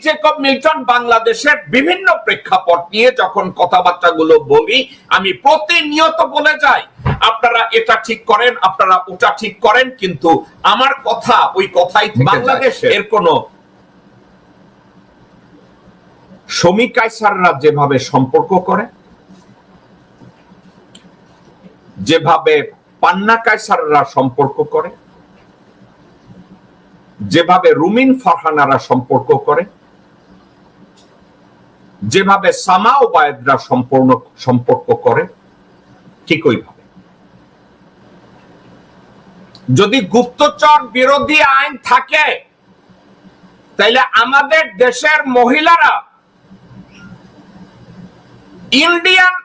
Jacob Milton বাংলাদেশের বিভিন্ন প্রেক্ষাপট নিয়ে যখন কথাবার্তাগুলো বলি, আমি প্রতিনিয়ত বলে যাই আপনারা এটা ঠিক করেন, আপনারা ওটা ঠিক করেন, কিন্তু আমার কথা ওই কথাই থেকে বাংলাদেশের কোনো শমী কায়সাররা যেভাবে সম্পর্ক করে, যেভাবে পান্না কায়সাররা সম্পর্ক করে, যেভাবে রুমিন ফারহানারা সম্পর্ক করে, যেভাবে সামা ওবায়েদরা সম্পর্ক করে, ঠিক ওইভাবে যদি গুপ্তচর বিরোধী আইন থাকে তাইলে আমাদের দেশের মহিলারা ইন্ডিয়ান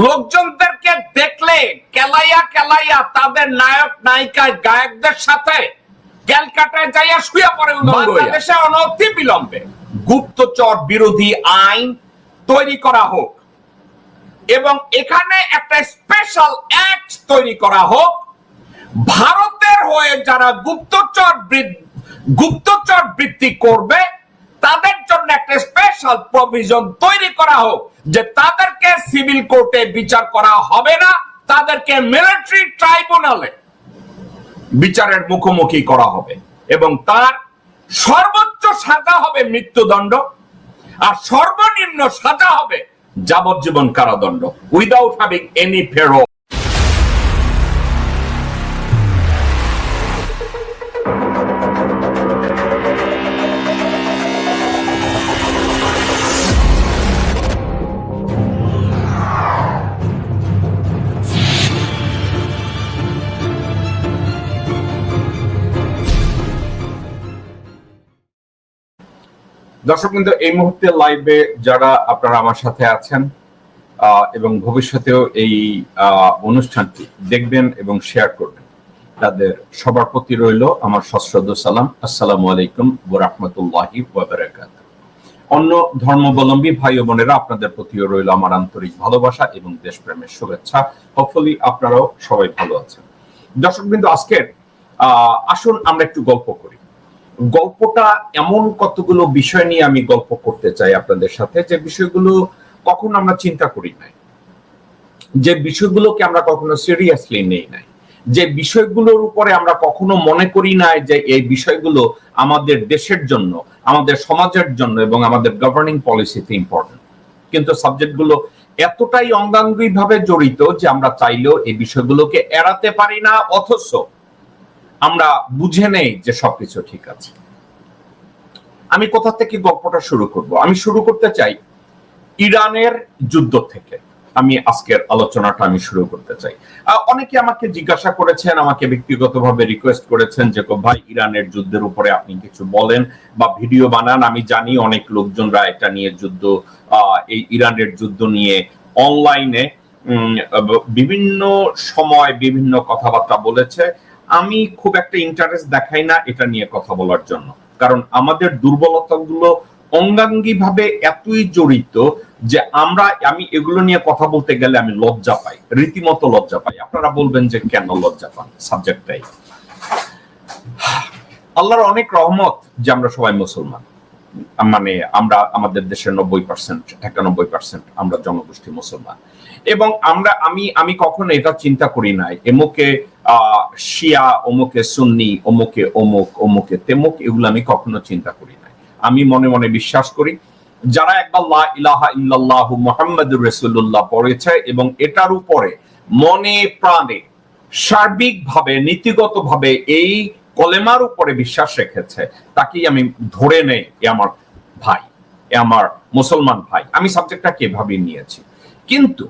লোকজনদেরকে দেখলে কেলাইয়া কেলাইয়া তাদের নায়ক নায়িকা গায়কদের সাথে ক্যালকাটায় যাইয়া শুয়ে পড়ে। বাংলাদেশে অনতি বিলম্বে গুপ্তচর বিরোধী আইন তৈরি করা হোক এবং এখানে একটা স্পেশাল অ্যাক্ট তৈরি করা হোক। ভারতের হয়ে যারা গুপ্তচর বৃত্তি করবে তাদের জন্য একটা স্পেশাল প্রভিশন তৈরি করা হোক যে তাদেরকে সিভিল কোর্টে বিচার করা হবে না, তাদেরকে মিলিটারি ট্রাইব্যুনালে বিচারের মুখোমুখি করা হবে এবং তার সর্বোচ্চ সাজা হবে মৃত্যুদণ্ড আর সর্বনিম্ন সাজা হবে যাবজ্জীবন কারাদণ্ড উইদাউট হ্যাভিং এনি ফেরো। দর্শক কিন্তু এই মুহূর্তে লাইভে যারা আপনারা আমার সাথে আছেন এবং ভবিষ্যতেও এই অনুষ্ঠানটি দেখবেন এবং শেয়ার করবেন, তাদের সবার প্রতি রইল আমার সশ্রদ্ধ সালাম। আসসালামু আলাইকুম ওয়া রাহমাতুল্লাহি ওয়া বারাকাতুহু। অন্য ধর্মাবলম্বী ভাই ও বোনেরা, আপনাদের প্রতিও রইল আমার আন্তরিক ভালোবাসা এবং দেশপ্রেমের শুভেচ্ছা। হোপফুলি আপনারাও সবাই ভালো আছেন। দর্শক কিন্তু আজকের আসুন আমরা একটু গল্প করি। গল্পটা এমন কতগুলো বিষয় নিয়ে আমি গল্প করতে চাই আপনাদের সাথে, যে বিষয়গুলো কখনো আমরা চিন্তা করি নাই, যে বিষয়গুলোকে আমরা কখনো সিরিয়াসলি নেই নাই, যে বিষয়গুলোর উপরে আমরা কখনো মনে করি নাই যে এই বিষয়গুলো আমাদের দেশের জন্য, আমাদের সমাজের জন্য এবং আমাদের গভর্নিং পলিসিতে ইম্পর্টেন্ট। কিন্তু সাবজেক্টগুলো এতটাই অঙ্গাঙ্গিভাবে জড়িত যে আমরা চাইলেও এই বিষয়গুলোকে এড়াতে পারি না, অথচ আমরা বুঝে নেই যে সবকিছু ঠিক আছে। আমি কোথা থেকে গল্পটা শুরু করব? আমি শুরু করতে চাই ইরানের যুদ্ধ থেকে। আমি আজকের আলোচনাটা আমি শুরু করতে চাই। অনেকে আমাকে জিজ্ঞাসা করেছেন, আমাকে ব্যক্তিগতভাবে রিকোয়েস্ট করেছেন যে ভাই ইরানের যুদ্ধের উপরে আপনি কিছু বলেন বা ভিডিও বানান। আমি জানি অনেক লোকজনরা এটা নিয়ে এই ইরানের যুদ্ধ নিয়ে অনলাইনে বিভিন্ন সময় বিভিন্ন কথাবার্তা বলেছে। আমি খুব একটা ইন্টারেস্ট দেখাই না এটা নিয়ে কথা বলার জন্য, কারণ আমাদের দুর্বলতাগুলো অঙ্গাঙ্গিভাবে এতই জড়িত যে আমি এগুলো নিয়ে কথা বলতে গেলে আমি লজ্জা পাই, রীতিমতো লজ্জা পাই। আপনারা বলবেন যে কেন লজ্জা পান? সাবজেক্টটাই আল্লাহর অনেক রহমত যে আমরা সবাই মুসলমান, মানে আমরা আমাদের দেশের 90% 91% আমরা জনগোষ্ঠী মুসলমান এবং আমি কখনো এটা চিন্তা করি নাই এমুকে শিয়া, অমুকে সুন্নি, অমুকে অমুক, অমুকে তেমুক, এগুলো আমি কখনো চিন্তা করি নাই। আমি মনে মনে বিশ্বাস করি যারা একবার লা ইলাহা ইল্লাল্লাহু মুহাম্মাদুর রাসূলুল্লাহ পড়েছে এবং এটার উপরে মনে প্রাণে সার্বিকভাবে নীতিগতভাবে এই কলেমার উপরে বিশ্বাস রেখেছে, তাকেই আমি ধরে নেই এ আমার ভাই, এ আমার মুসলমান ভাই। আমি সাবজেক্টটা কিভাবে নিয়েছি, কিন্তু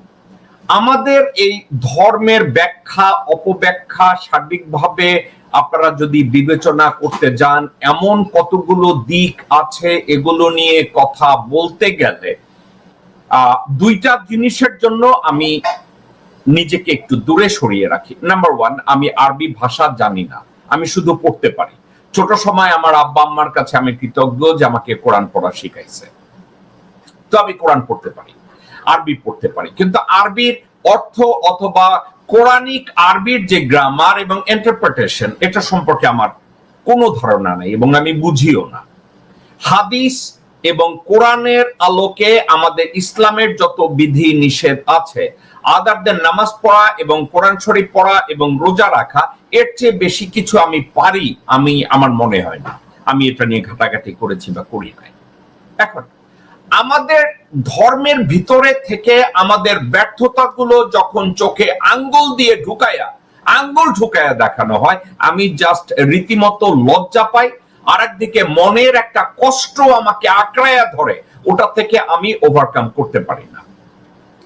আমাদের এই ধর্মের ব্যাখ্যা অপব্যাখ্যা সার্বিকভাবে আপনারা যদি বিবেচনা করতে যান, এমন কতগুলো দিক আছে, এগুলো নিয়ে কথা বলতে গেলে দুইটা জিনিসের জন্য আমি নিজেকে একটু দূরে সরিয়ে রাখি। নাম্বার ওয়ান, আমি আরবি ভাষা জানি না, আমি শুধু পড়তে পারি। ছোট সময় আমার আব্বা আম্মার কাছে আমি কৃতজ্ঞ যে আমাকে কোরআন পড়া শিখাইছে, তো আমি কোরআন পড়তে পারি, আরবি পড়তে পারি, কিন্তু আরবির অর্থ অথবা কোরআনিক আরবির যে গ্রামার এবং ইন্টারপ্রিটেশন এটা সম্পর্কে আমার কোনো ধারণা নেই এবং আমি বুঝিও না। হাদিস এবং কোরআনের আলোকে আমাদের ইসলামের যত বিধি নিষেধ আছে, আদার দেন নামাজ পড়া এবং কোরআন শরীফ পড়া এবং রোজা রাখা, এর চেয়ে বেশি কিছু আমি পারি, আমার মনে হয় না। আমি এটা নিয়ে ঘাটাঘাটি করেছি বা করি নাই। এখন আমাদের ধর্মের ভিতরে থেকে আমাদের ব্যর্থতাগুলো যখন চোখে আঙ্গুল ঢুকায়া দেখানো হয়, আমি জাস্ট রীতিমতো লজ্জা পাই। আর একদিকে মনের একটা কষ্ট আমাকে আঁকড়ায়া ধরে, ওটা থেকে আমি ওভারকাম করতে পারি না।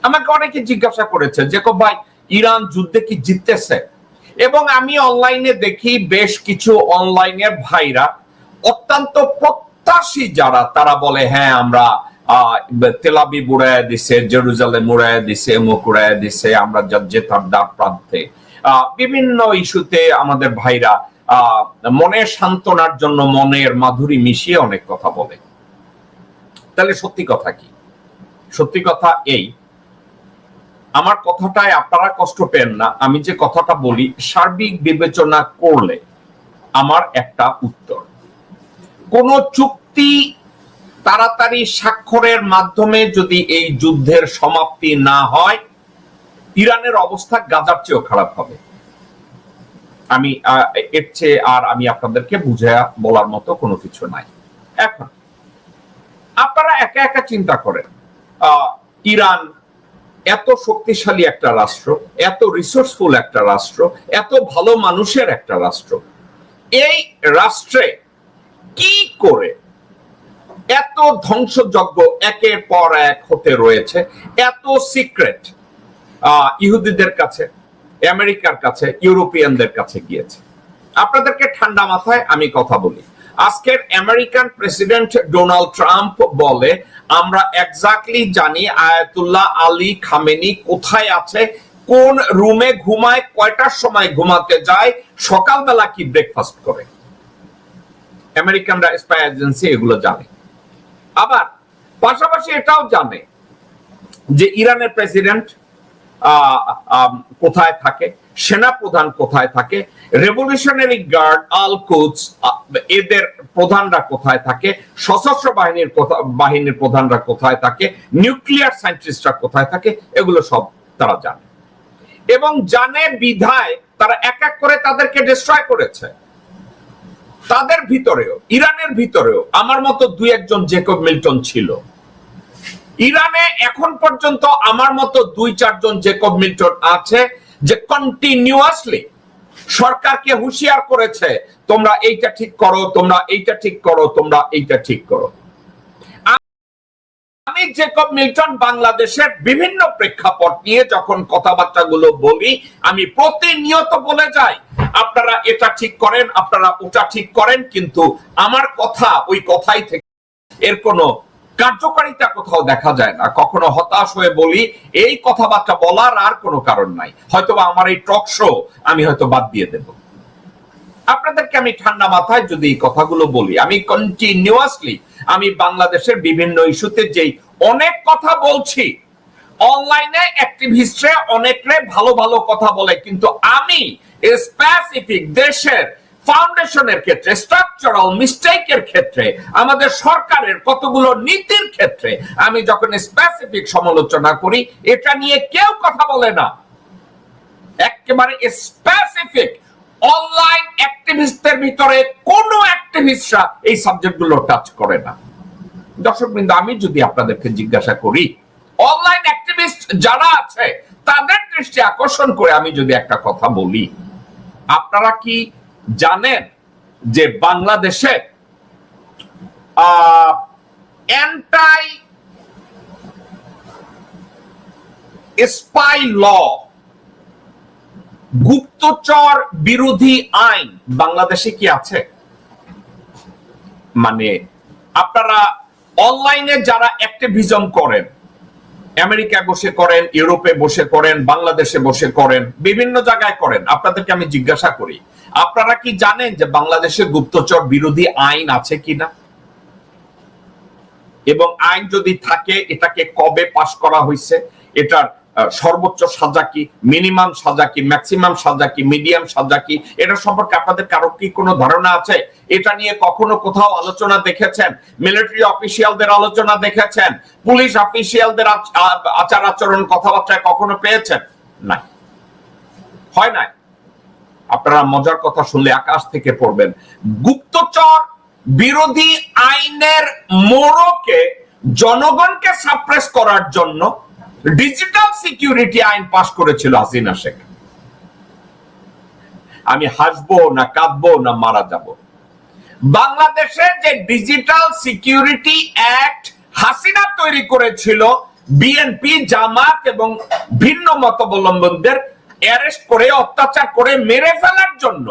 আমাকে অনেকে জিজ্ঞাসা করেছে যে ভাই, ইরান যুদ্ধে কি জিততেছে? এবং আমি অনলাইনে দেখি বেশ কিছু অনলাইনের ভাইরা অত্যন্ত প্রত্যাশী যারা, তারা বলে হ্যাঁ আমরা তেল আবিব উড়াইয়া দিছে, জেরুজালেম উড়াইয়া দিছে, মুখ উড়াইয়া দিছে, আমরা জেতার দ্বার প্রান্তে। বিভিন্ন ইস্যুতে আমাদের ভাইরা মনের সান্ত্বনার জন্য মনের মাধুরী মিশিয়ে অনেক কথা বলে। তাহলে সত্যি কথা কি? সত্যি কথা এই, আমার কথাটায় আপনারা কষ্ট পেন না। আমি যে কথাটা বলি সার্বিক বিবেচনা করলে আমার একটা উত্তর, কোন চুক্তি তাড়াতাড়ি স্বাক্ষরের মাধ্যমে যদি এই যুদ্ধের সমাপ্তি না হয়, ইরানের অবস্থা গাজার চেয়েও খারাপ হবে। আমি এর চেয়ে আর আমি আপনাদেরকে বুঝায়া বলার মতো কোনো কিছু নাই। এখন আপনারা একা একা চিন্তা করেন, ইরান এত শক্তিশালী একটা রাষ্ট্র, এত রিসোর্সফুল একটা রাষ্ট্র, এত ভালো মানুষের একটা রাষ্ট্র, এই রাষ্ট্রে কি করে এত ধ্বংসযজ্ঞ একের পর এক হতে রয়েছে? এত সিক্রেট ইহুদিদের কাছে, আমেরিকার কাছে, ইউরোপিয়ানদের কাছে গিয়েছে। আপনাদেরকে ঠান্ডা মাথায় আমি কথা বলি, আজকের আমেরিকান প্রেসিডেন্ট ডোনাল্ড ট্রাম্প বলে আমরা এক্স্যাক্টলি জানি আয়াতুল্লাহ আলী খামেনি কোথায় আছে, কোন রুমে ঘুমায়, কয়টার সময় ঘুমাতে যায়, সকালবেলা কি ব্রেকফাস্ট করে। আমেরিকানরা স্পাই এজেন্সি এগুলো জানে। আবার পাশাপাশি এটাও জানে যে ইরানের প্রেসিডেন্ট কোথায় থাকে, সেনা প্রধান কোথায় থাকে, রেভলিউশনারি গার্ড আল কুদস এদের প্রধানরা কোথায় থাকে, সশস্ত্র বাহিনীর প্রধানরা কোথায় থাকে, নিউক্লিয়ার সায়েন্টিস্টরা কোথায় থাকে, এগুলো সব তারা জানে। এবং জানে বিধায় তারা এক এক করে তাদেরকে ডিস্ট্রয় করেছে। তাদের ভিতরেও, ইরানের ভিতরেও আমার মতো দুই একজন জেকব মিল্টন ছিল। ইরানে এখন পর্যন্ত আমার মতো দুই চারজন জেকব মিল্টন আছে যে কন্টিনিউয়াসলি সরকারকে হুঁশিয়ার করেছে, তোমরা এইটা ঠিক করো, তোমরা এইটা ঠিক করো, তোমরা এইটা ঠিক করো। আমি জেকব মিল্টন বাংলাদেশের বিভিন্ন প্রেক্ষাপট নিয়ে যখন কথাবার্তাগুলো বলি, আমি প্রতিনিয়ত বলে যাই আপনারা এটা ঠিক করেন, আপনারা ওটা ঠিক করেন, কিন্তু আমার কথা ওই কথাই থেকে, এর কোনো কার্যকারিতা কোথাও দেখা যায় না। কখনো হতাশ হয়ে বলি এই কথাবার্তা বলার আর কোনো কারণ নাই, হয়তোবা আমার এই টক শো আমি হয়তো বাদ দিয়ে দেব। আপনাদেরকে আমি ঠান্ডা মাথায় যদি এই কথাগুলো বলি, আমি কন্টিনিউয়াসলি আমি বাংলাদেশের বিভিন্ন ইস্যুতে যেই অনেক কথা বলছি, অনলাইনে অ্যাক্টিভিস্টরা অনেকরে ভালো ভালো কথা বলে, কিন্তু আমি স্পেসিফিক দেশের ফাউন্ডেশনের ক্ষেত্রে, স্ট্রাকচারাল মিস্টেকের ক্ষেত্রে, আমাদের সরকারের কতগুলো নীতির ক্ষেত্রে আমি যখন স্পেসিফিক সমালোচনা করি, এটা নিয়ে কেউ কথা বলে না। একেবারে স্পেসিফিক অনলাইন অ্যাক্টিভিস্টদের ভিতরে কোন অ্যাক্টিভিস্টরা এই সাবজেক্টগুলো টাচ করে না। দর্শকবৃন্দ, আমি যদি আপনাদেরকে জিজ্ঞাসা করি অনলাইন অ্যাক্টিভিস্ট যারা আছে তাদের দৃষ্টি আকর্ষণ করে আমি যদি একটা কথা বলি, আপনারা কি জানেন যে বাংলাদেশে অ্যান্টাই স্পাই ল, গুপ্তচর বিরোধী আইন বাংলাদেশে কি আছে? মানে আপনারা অনলাইনে যারা অ্যাক্টিভিজম করেন, আমেরিকায় বসে করেন, ইউরোপে বসে করেন, বাংলাদেশে বসে করেন, বিভিন্ন জায়গায় করেন, আপনাদেরকে আমি জিজ্ঞাসা করি আপনারা কি জানেন যে বাংলাদেশে গুপ্তচর বিরোধী আইন আছে কিনা? এবং আইন যদি থাকে এটাকে কবে পাশ করা হয়েছে, এটার সর্বোচ্চ সাজা কি, মিনিমাম সাজা কি, ম্যাক্সিমাম সাজা কি, মিডিয়াম সাজা কি, এটা সম্পর্কে আপনাদের কারো কি কোনো ধারণা আছে? এটা নিয়ে কখনো কোথাও আলোচনা দেখেছেন? মিলিটারি অফিসিয়ালদের আলোচনা দেখেছেন? পুলিশ অফিসিয়ালদের আচার আচরণ কথাবার্তায় কখনো পেয়েছেন? নাই, হয় নাই। আপনারা মজার কথা শুনলে আকাশ থেকে পড়বেন। গুপ্তচর বিরোধী আইনের মোড়কে জনগণকে সাপ্রেস করার জন্য ডিজিটাল সিকিউরিটি আইন পাশ করেছিল হাসিনা শেখ। আমি হাসবো না কাঁদবো না মারা যাব? বাংলাদেশে যে ডিজিটাল সিকিউরিটি অ্যাক্ট হাসিনা তৈরি করেছিল বিএনপি, জামাত এবং ভিন্ন মতাবলম্বীদের অ্যারেস্ট করে, অত্যাচার করে মেরে ফেলার জন্য,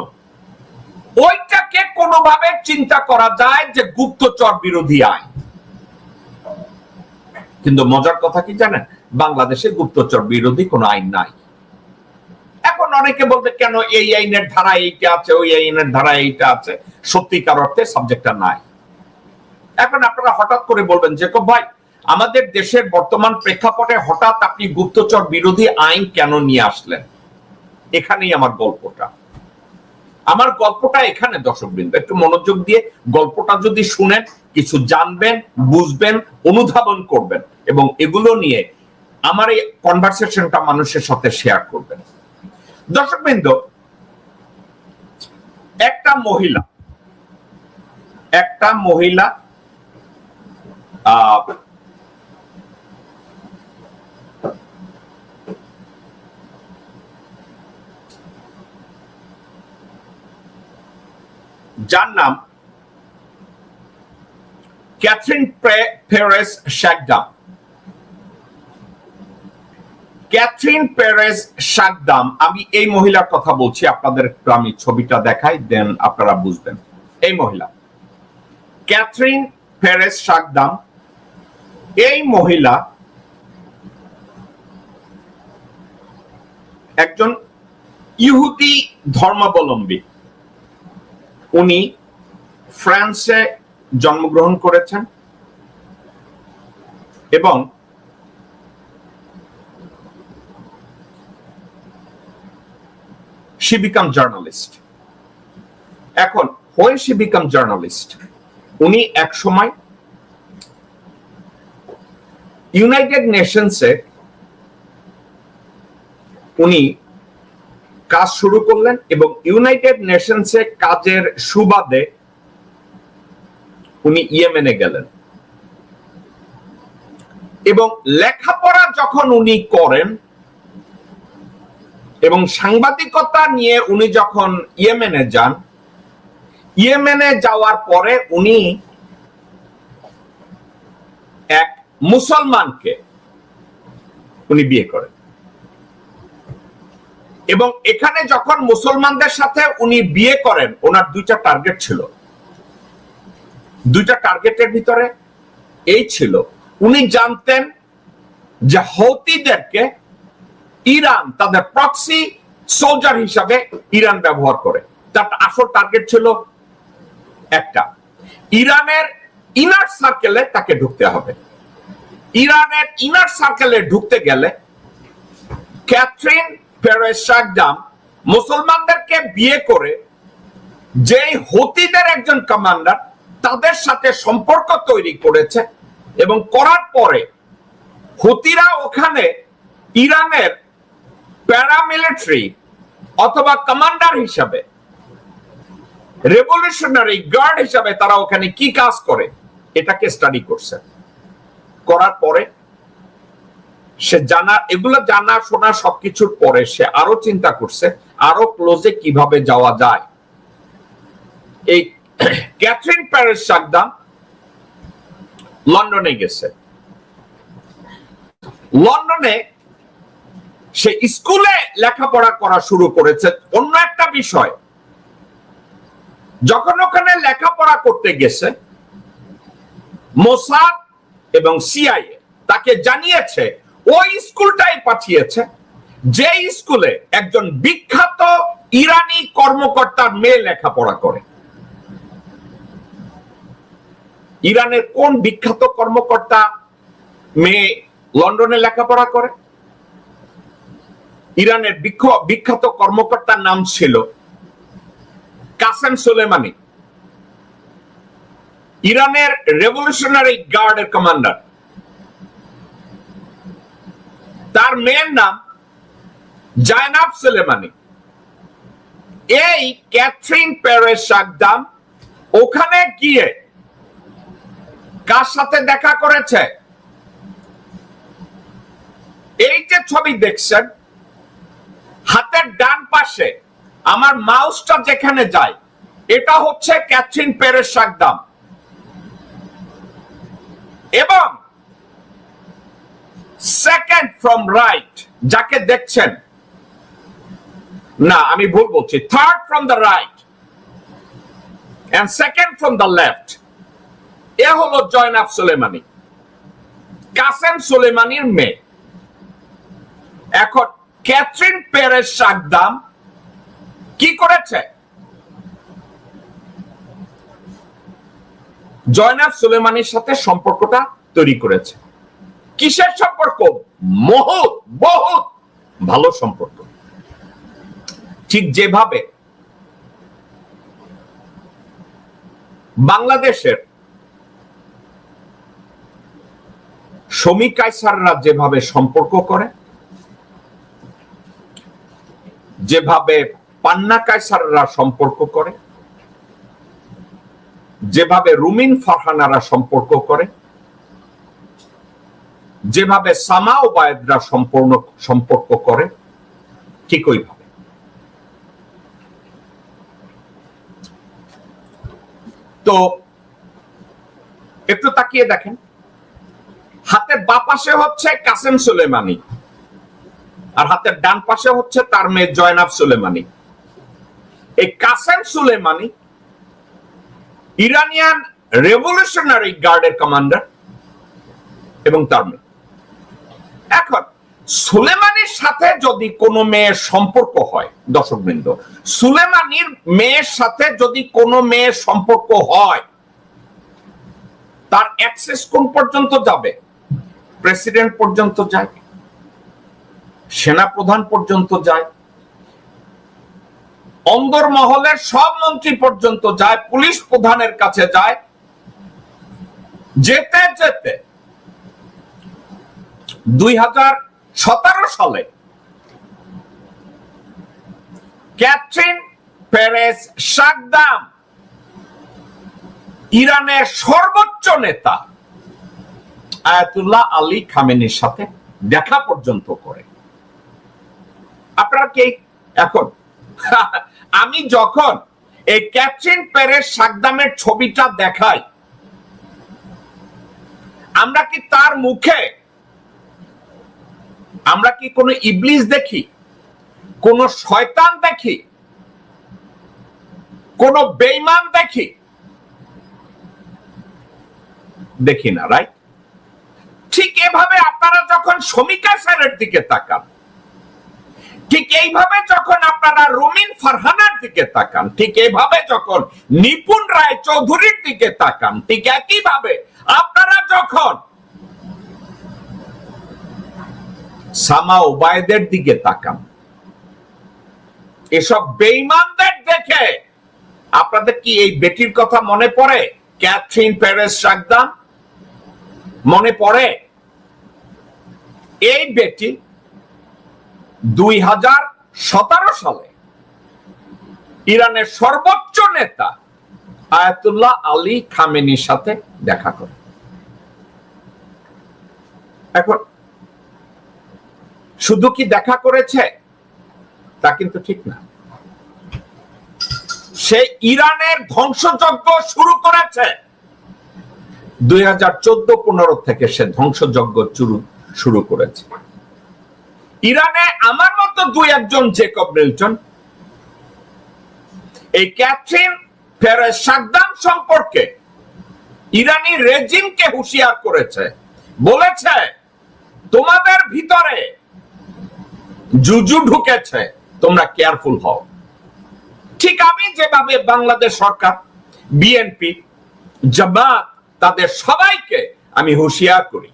ওইটাকে কোনোভাবে চিন্তা করা যায় যে গুপ্তচর বিরোধী আইন। কিন্তু মজার কথা কি জানেন? বাংলাদেশে গুপ্তচর বিরোধী কোনো আইন নাই। এখন অনেকে বলতে কেন এই আইনের ধারা এইটা আছে, ওই আইনের ধারা এইটা আছে, সত্যিকার অর্থে সাবজেক্টটা নাই। এখন আপনারা হঠাৎ করে বলবেন যে ভাই, আমাদের দেশের বর্তমান প্রেক্ষাপটে হঠাৎ আপনি গুপ্তচর বিরোধী আইন কেন নিয়ে আসলেন? এখানেই আমার গল্পটা। আমার গল্পটা এখানে দর্শকবৃন্দ, একটু মনোযোগ দিয়ে গল্পটা যদি শুনেন, কিছু জানবেন, বুঝবেন, অনুধাবন করবেন এবং এগুলো নিয়ে আমার এই কনভারসেশনটা মানুষের সাথে শেয়ার করবেন। দর্শকবৃন্দ, একটা মহিলা যার নাম ক্যাথরিন পেরেস শাকদাম। ক্যাথরিন পেরেস শাকদাম, আমি এই মহিলার কথা বলছি, আপনাদের আমি ছবিটা দেখাই, দেন আপনারা বুঝবেন। এই মহিলা ক্যাথরিন পেরেস শাকদাম, এই মহিলা একজন ইহুদি ধর্মাবলম্বী। উনি ফ্রান্সে জন্মগ্রহণ করেছেন এবং she become journalist. এখন when she become journalist, উনি এক সময় ইউনাইটেড নেশনসে উনি কাজ শুরু করলেন এবং ইউনাইটেড নেশনসে কাজের সুবাদে উনি ইয়েমেনে গেলেন এবং লেখাপড়া যখন উনি করেন এবং সাংবাদিকতা নিয়ে উনি যখন ইয়েমেনে যান, ইয়েমেনে যাওয়ার পরে উনি এক মুসলমানকে উনি বিয়ে করেন এবং এখানে যখন মুসলমানদের সাথে উনি বিয়ে করেন, ওনার দুইটা টার্গেট ছিল। দুইটা টার্গেটের ভিতরে এই ছিল, উনি জানতেন যে হৌতিদেরকে ইরান তাদের প্রক্সি সোলজার হিসাবে ইরান ব্যবহার করে। তার আসল টার্গেট ছিল একটা, ইরানের ইনার সার্কেলে তাকে ঢুকতে হবে। ইরানের ইনার সার্কেলে ঢুকতে গেলে ক্যাথরিন পেরেস শাকদাম মুসলমানদেরকে বিয়ে করে যে হৌতিদের একজন কমান্ডার, তাদের সাথে সম্পর্ক তৈরি করেছে এবং করার পরে হুতিরা ওখানে ইরানের প্যারামিলিটারি অথবা কমান্ডার হিসাবে, রেভলিউশনারি গার্ড হিসাবে তারা ওখানে কি কাজ করে এটাকে স্টাডি করছে। করার পরে সে এগুলো জানা শোনা সবকিছুর পরে সে আরো চিন্তা করছে আরো ক্লোজে কিভাবে যাওয়া যায়। এই ক্যাথরিন পেরেস শাকদাম লন্ডনে গেছে। লন্ডনে সে স্কুলে লেখাপড়া করা শুরু করেছে। অন্য একটা বিষয়, যখন ওখানে লেখাপড়া করতে গেছে, মোসাদ এবং সিআইএ তাকে জানিয়েছে, ওই স্কুলটাই পাঠিয়েছে যে স্কুলে একজন বিখ্যাত ইরানি কর্মকর্তার মেয়ে লেখাপড়া করে। ইরানের কোন বিখ্যাত কর্মকর্তা মেয়ে লন্ডনে লেখাপড়া করে? ইরানের বিখ্যাত কর্মকর্তার নাম ছিল কাসেম সুলেমানি, ইরানের রেভলিউশনারি গার্ডের কমান্ডার। তার মেয়ের নাম জায়নাব সুলেমানি। এই ক্যাথরিন পেরেস সাগদাম ওখানে গিয়ে কার সাথে দেখা করেছে? এই যে ছবি দেখছেন, হাতের ডান পাশে আমার মাউসটা যেখানে যায়, এটা হচ্ছে ক্যাথরিন পেরেস সাগদাম। এবং সেকেন্ড ফ্রম রাইট যাকে দেখছেন, না আমি ভুল বলছি, third from the right and second from the left, এ হলো জয়নাব সুলেমানি, কাসেম সুলেমানির মেয়ে। এখন ক্যাথরিন পেরেস সাগদাম কি করেছে? জয়নাব সুলেমানির সাথে সম্পর্কটা তৈরি করেছে। কিসের সম্পর্ক? বহুত ভালো সম্পর্ক। ঠিক যেভাবে বাংলাদেশের শমী কায়সাররা যেভাবে সম্পর্ক করে, যেভাবে পান্না কায়সাররা সম্পর্ক করে, যেভাবে রুমিন ফারহানারা সম্পর্ক করে, যেভাবে সামা ওবায়েদরা সম্পর্ক করে, ঠিক ওইভাবে তো একটু তাকিয়ে দেখেন, হাতের বাঁ পাশে হচ্ছে কাসেম সুলেমানি আর হাতের ডান পাশে হচ্ছে তার মেয়ে জয়নাব সুলেমানি। এই কাসেম সুলেমানি ইরানিয়ান রেভলিউশনারি গার্ডের কমান্ডার এবং তার মেয়ে। এখন সুলেমানির সাথে যদি কোনো মেয়ের সম্পর্ক হয়, দর্শকবৃন্দ, সুলেমানির মেয়ের সাথে যদি কোনো মেয়ের সম্পর্ক হয়, তার অ্যাক্সেস কোন পর্যন্ত যাবে? প্রেসিডেন্ট পর্যন্ত যায়, সেনা প্রধান পর্যন্ত যায়, অন্দরমহলের সব মন্ত্রী পর্যন্ত যায়, পুলিশ প্রধানের কাছে যায়। যেতে যেতে 2017 সালে ক্যাথরিন পেরেস সাগদাম ইরানের সর্বোচ্চ নেতা আয়াতুল্লাহ আলী খামেনির সাথে দেখা পর্যন্ত করে। আপনারা কি এখন আমি যখন এই ক্যাথরিন পেরেস সাগদামের ছবিটা দেখাই, আমরা কি তার মুখে আমরা কি কোনো ইবলিস দেখি, কোন শয়তান দেখি, কোন বেঈমান দেখি? দেখি না, রাইট? ঠিক এভাবে আপনারা যখন শমী কায়সারের দিকে তাকান, ঠিক এইভাবে যখন আপনারা রুমিন ফারহানার দিকে তাকান, ঠিক এইভাবে যখন নিপুণ রায় চৌধুরীর দিকে তাকান, ঠিক একইভাবে আপনারা যখন সামা ওবায়েদের দিকে তাকান, এসব বেঈমানদের দেখে আপনাদের কি এই বেটির কথা মনে পড়ে? ক্যাথরিন পেরেস সাগদাম মনে পড়ে? এই বেটি 2017 সালে ইরানের সর্বোচ্চ নেতা আয়াতুল্লাহ আলী খামেনির সাথে দেখা করে। এখন শুধু কি দেখা করেছে তা কিন্তু ঠিক না, সে ইরানের ধ্বংসযজ্ঞ শুরু করেছে। 2014-15 থেকে সে ধ্বংসযজ্ঞ শুরু করেছে। ইরানে আমার মতো দুই একজন জেকব মিল্টন এই ক্যাথরিন পেরেস সাগদাম সম্পর্কে ইরানি রেজিমকে হুঁশিয়ার করেছে, বলেছে তোমাদের ভিতরে জুজু ঢুকেছে, তোমরা কেয়ারফুল হও। ঠিক আমি যেভাবে বাংলাদেশ সরকার, বিএনপি, জামাত, তাদের সবাইকে আমি হুঁশিয়ার করি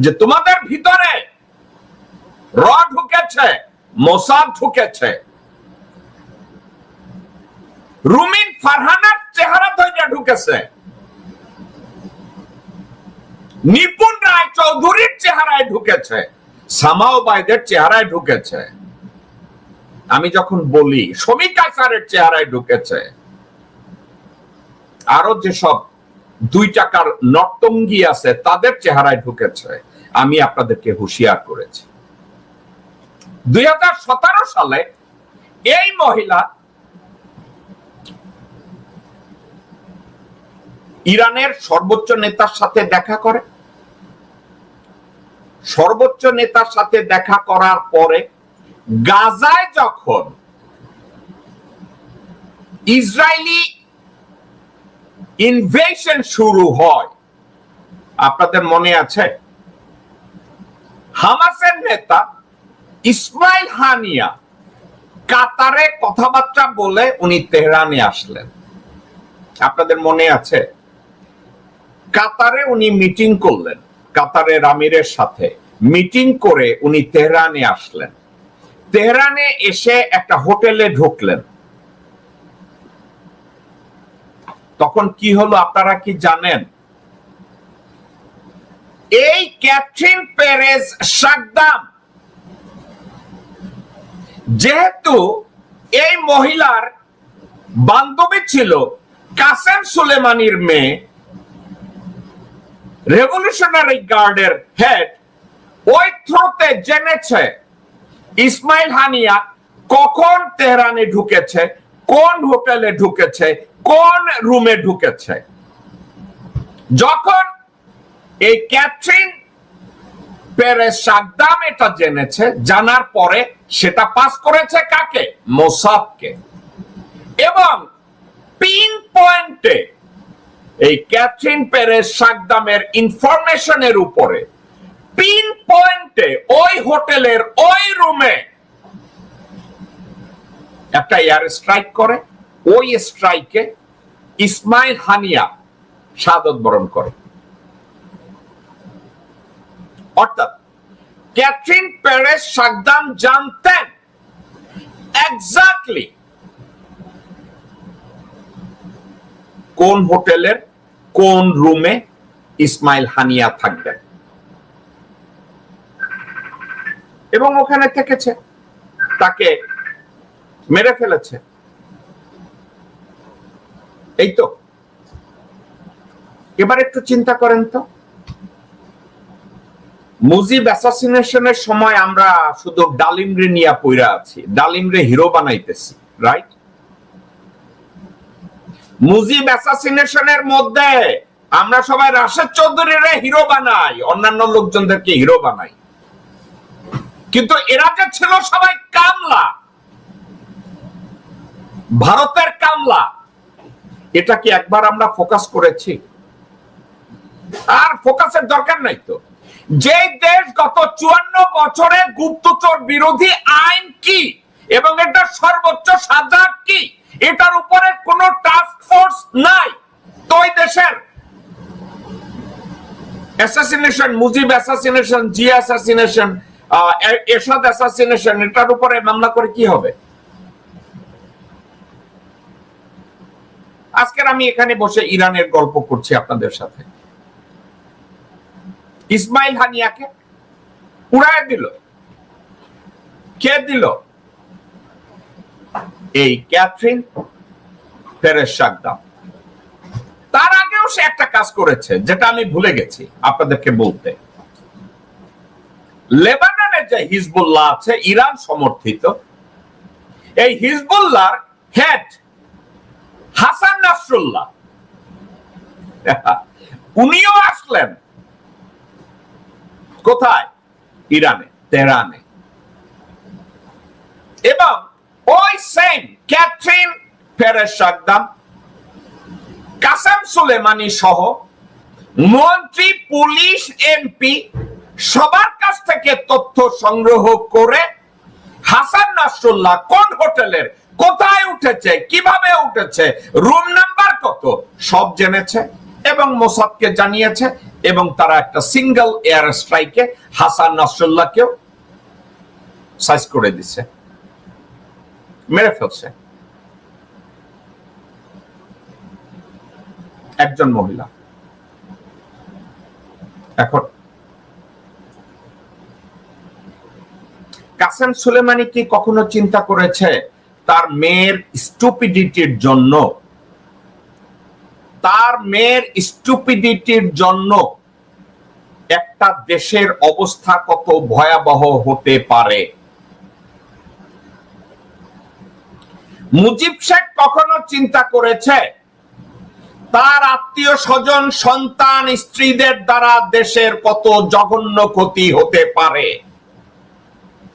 যে তোমাদের ভিতরে র ঢুকেছে, মোসাদ ঢুকেছে, রুমিন ফারহানার চেহারা ধরে ঢুকেছে, নিপুণ রায় চৌধুরীর চেহারায় ঢুকেছে, সামাও বাইদের চেহারায় ঢুকেছে, আমি যখন বলি শমী কায়সারের চেহারায় ঢুকেছে, আরো যেসব 2 টাকার নর্তঙ্গী আছে তাদের চেহারায় ঢুকেছে। আমি আপনাদেরকে হুঁশিয়ার করেছি 2017 সালে এই মহিলা ইরানের সর্বোচ্চ নেতার সাথে দেখা করে, সর্বোচ্চ নেতার সাথে দেখা করার পরে গাজায় যখন ইসরায়েলি ইনভেশন শুরু হয়, আপনাদের মনে আছে হামাসের নেতা ইসমাইল হানিয়া কাতারে কথাবার্তা বলে উনি তেহরানে আসলেন। আপনাদের মনে আছে কাতারে উনি মিটিং করলেন, কাতারের আমিরের সাথে মিটিং করে উনি তেহরানে আসলেন। তেহরানে এসে একটা হোটেলে ঢুকলেন। তখন কি হলো আপনারা কি জানেন? এই ক্যাথরিন পেরেজ সাকদাম যেহেতু এই মহিলার বান্ধবী ছিল কাসেম সুলেমানির মেয়ে, রেভলিউশনারি গার্ডের হেড, ওই থ্রুতে জেনেছে ইসমাইল হানিয়া কখন তেহরানে ঢুকেছে, কোন হোটেলে ঢুকেছে, কোন রুমে ঢুকেছে। যখন এই ক্যাথরিন পেরেজ সাকদাম এটা জেনেছে, জানার পরে সেটা পাস করেছে কাকে? মোসাদকে। এবং পিন পয়েন্টে এই ক্যাথরিন পেরেজ সাকদামের ইনফরমেশনের উপরে পিন পয়েন্টে ওই হোটেলের ওই রুমে একটা এয়ার স্ট্রাইক করে। ওই স্ট্রাইকে ইসমাইল হানিয়া শাহাদত বরণ করে। অর্থাৎ ক্যাথরিন পেরেজ সাকদাম জানতেন এক্স্যাক্টলি কোন হোটেলের কোন রুমে ইসমাইল হানিয়া থাকবেন এবং ওখানে থেকেছে, তাকে মেরে ফেলেছে। এই তো। এবার একটু চিন্তা করেন তো, মুজিব অ্যাসাসিনেশনের সময় আমরা শুধু ডালিমরে নিয়ে পইরা আছি, ডালিমরে হিরো বানাইতেছি, রাইট? মুজিব অ্যাসাসিনেশনের মধ্যে আমরা সবাই রাশেদ চৌধুরীরে হিরো বানাই, অন্যান্য লোকজনদেরকে হিরো বানাই, কিন্তু এরা যে ছিল সবাই কামলা, ভারতের কামলা। এটা কি একবার আমরা ফোকাস করেছি? আর ফোকাসের দরকার নাই তো। যে দেশ গত 54 বছরে গুপ্তচর বিরোধী আইন কি এবং এটার সর্বোচ্চ সাজা কি, এটার উপরে কোনো টাস্ক ফোর্স নাই, তো ওই দেশের assassination, Mujib assassination, Zia assassination, Ershad assassination, এটার উপরে মামলা করে কি হবে? আজকের আমি এখানে বসে ইরানের গল্প করছি আপনাদের সাথে, ইসমাইল হানিয়াকে উড়ায় দিল। কে দিল? এই ক্যাথরিন পেরেজ সাকদাম। তার আগেও সে একটা কাজ করেছে যেটা আমি ভুলে গেছি আপনাদেরকে বলতে। লেবাননের যে হিজবুল্লাহ আছে, ইরান সমর্থিত, এই হিজবুল্লাহর হেড হাসান নাসরুল্লাহ, উনিও আসলেন কোথায়? ইরানে, তেহরানে। এবং ওই same Catherine Perez Shakdam, Qasem Soleimani সহ মন্ত্রী, পুলিশ, এমপি সবার কাছ থেকে তথ্য সংগ্রহ করে হাসান নাসরুল্লাহ কোন হোটেলের, কোথায় উঠেছে, কিভাবে উঠেছে, রুম নাম্বার কত, সব জেনেছে এবং মোসাদকে জানিয়েছে। এবং তারা একটা সিঙ্গেল এয়ার স্ট্রাইকে হাসান নাসরুল্লাহকেও সাইজ করে দিছে, মেরে ফেলছে একজন মহিলা। এখন কাসেম সুলেমানি কি কখনো চিন্তা করেছে তার মেয়ের স্টুপিডিটির জন্য, একটা দেশের অবস্থা কত ভয়াবহ হতে পারে? মুজিব শেখ কখনো চিন্তা করেছে তার আত্মীয় স্বজন, সন্তান, স্ত্রীদের দ্বারা দেশের কত জঘন্য ক্ষতি হতে পারে?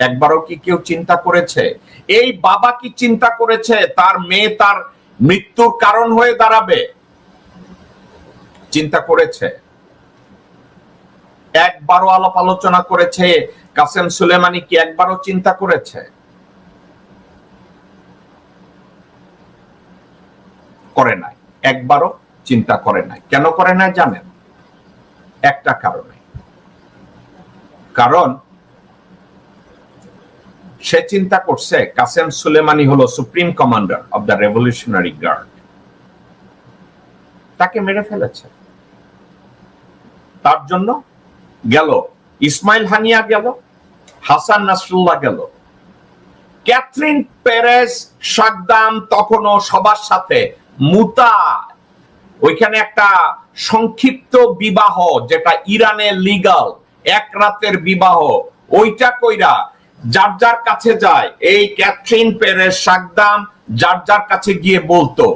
একবারও কি কেউ চিন্তা করেছে? এই বাবা কি চিন্তা করেছে তার মেয়ে তার মৃত্যুর কারণ হয়ে দাঁড়াবে? চিন্তা করেছে? একবারও আলাপ আলোচনা করেছে? কাসেম সুলেমানি কি একবারও চিন্তা করেছে? করে নাই, একবারও চিন্তা করে নাই। কেন করে নাই জানেন? একটা কারণে, কারণ সে চিন্তা করছে কাসেম সুলেমানি হলো supreme commander of the revolutionary guard, তাকে মেরে ফেলেছে। তার জন্য গেল ইসমাইল হানিয়া, গেল হাসান নাসরুল্লাহ, গেল ক্যাথরিন পেরেজ সাকদাম, তখনও সবার সাথে মুতা, ওইখানে একটা সংক্ষিপ্ত বিবাহ যেটা ইরানে লিগাল, এক রাতের বিবাহ, ওইটা কইরা যার যার কাছে যায়। এই ক্যাথরিন পেরেজ সাকদাম যার যার কাছে গিয়ে বলতো,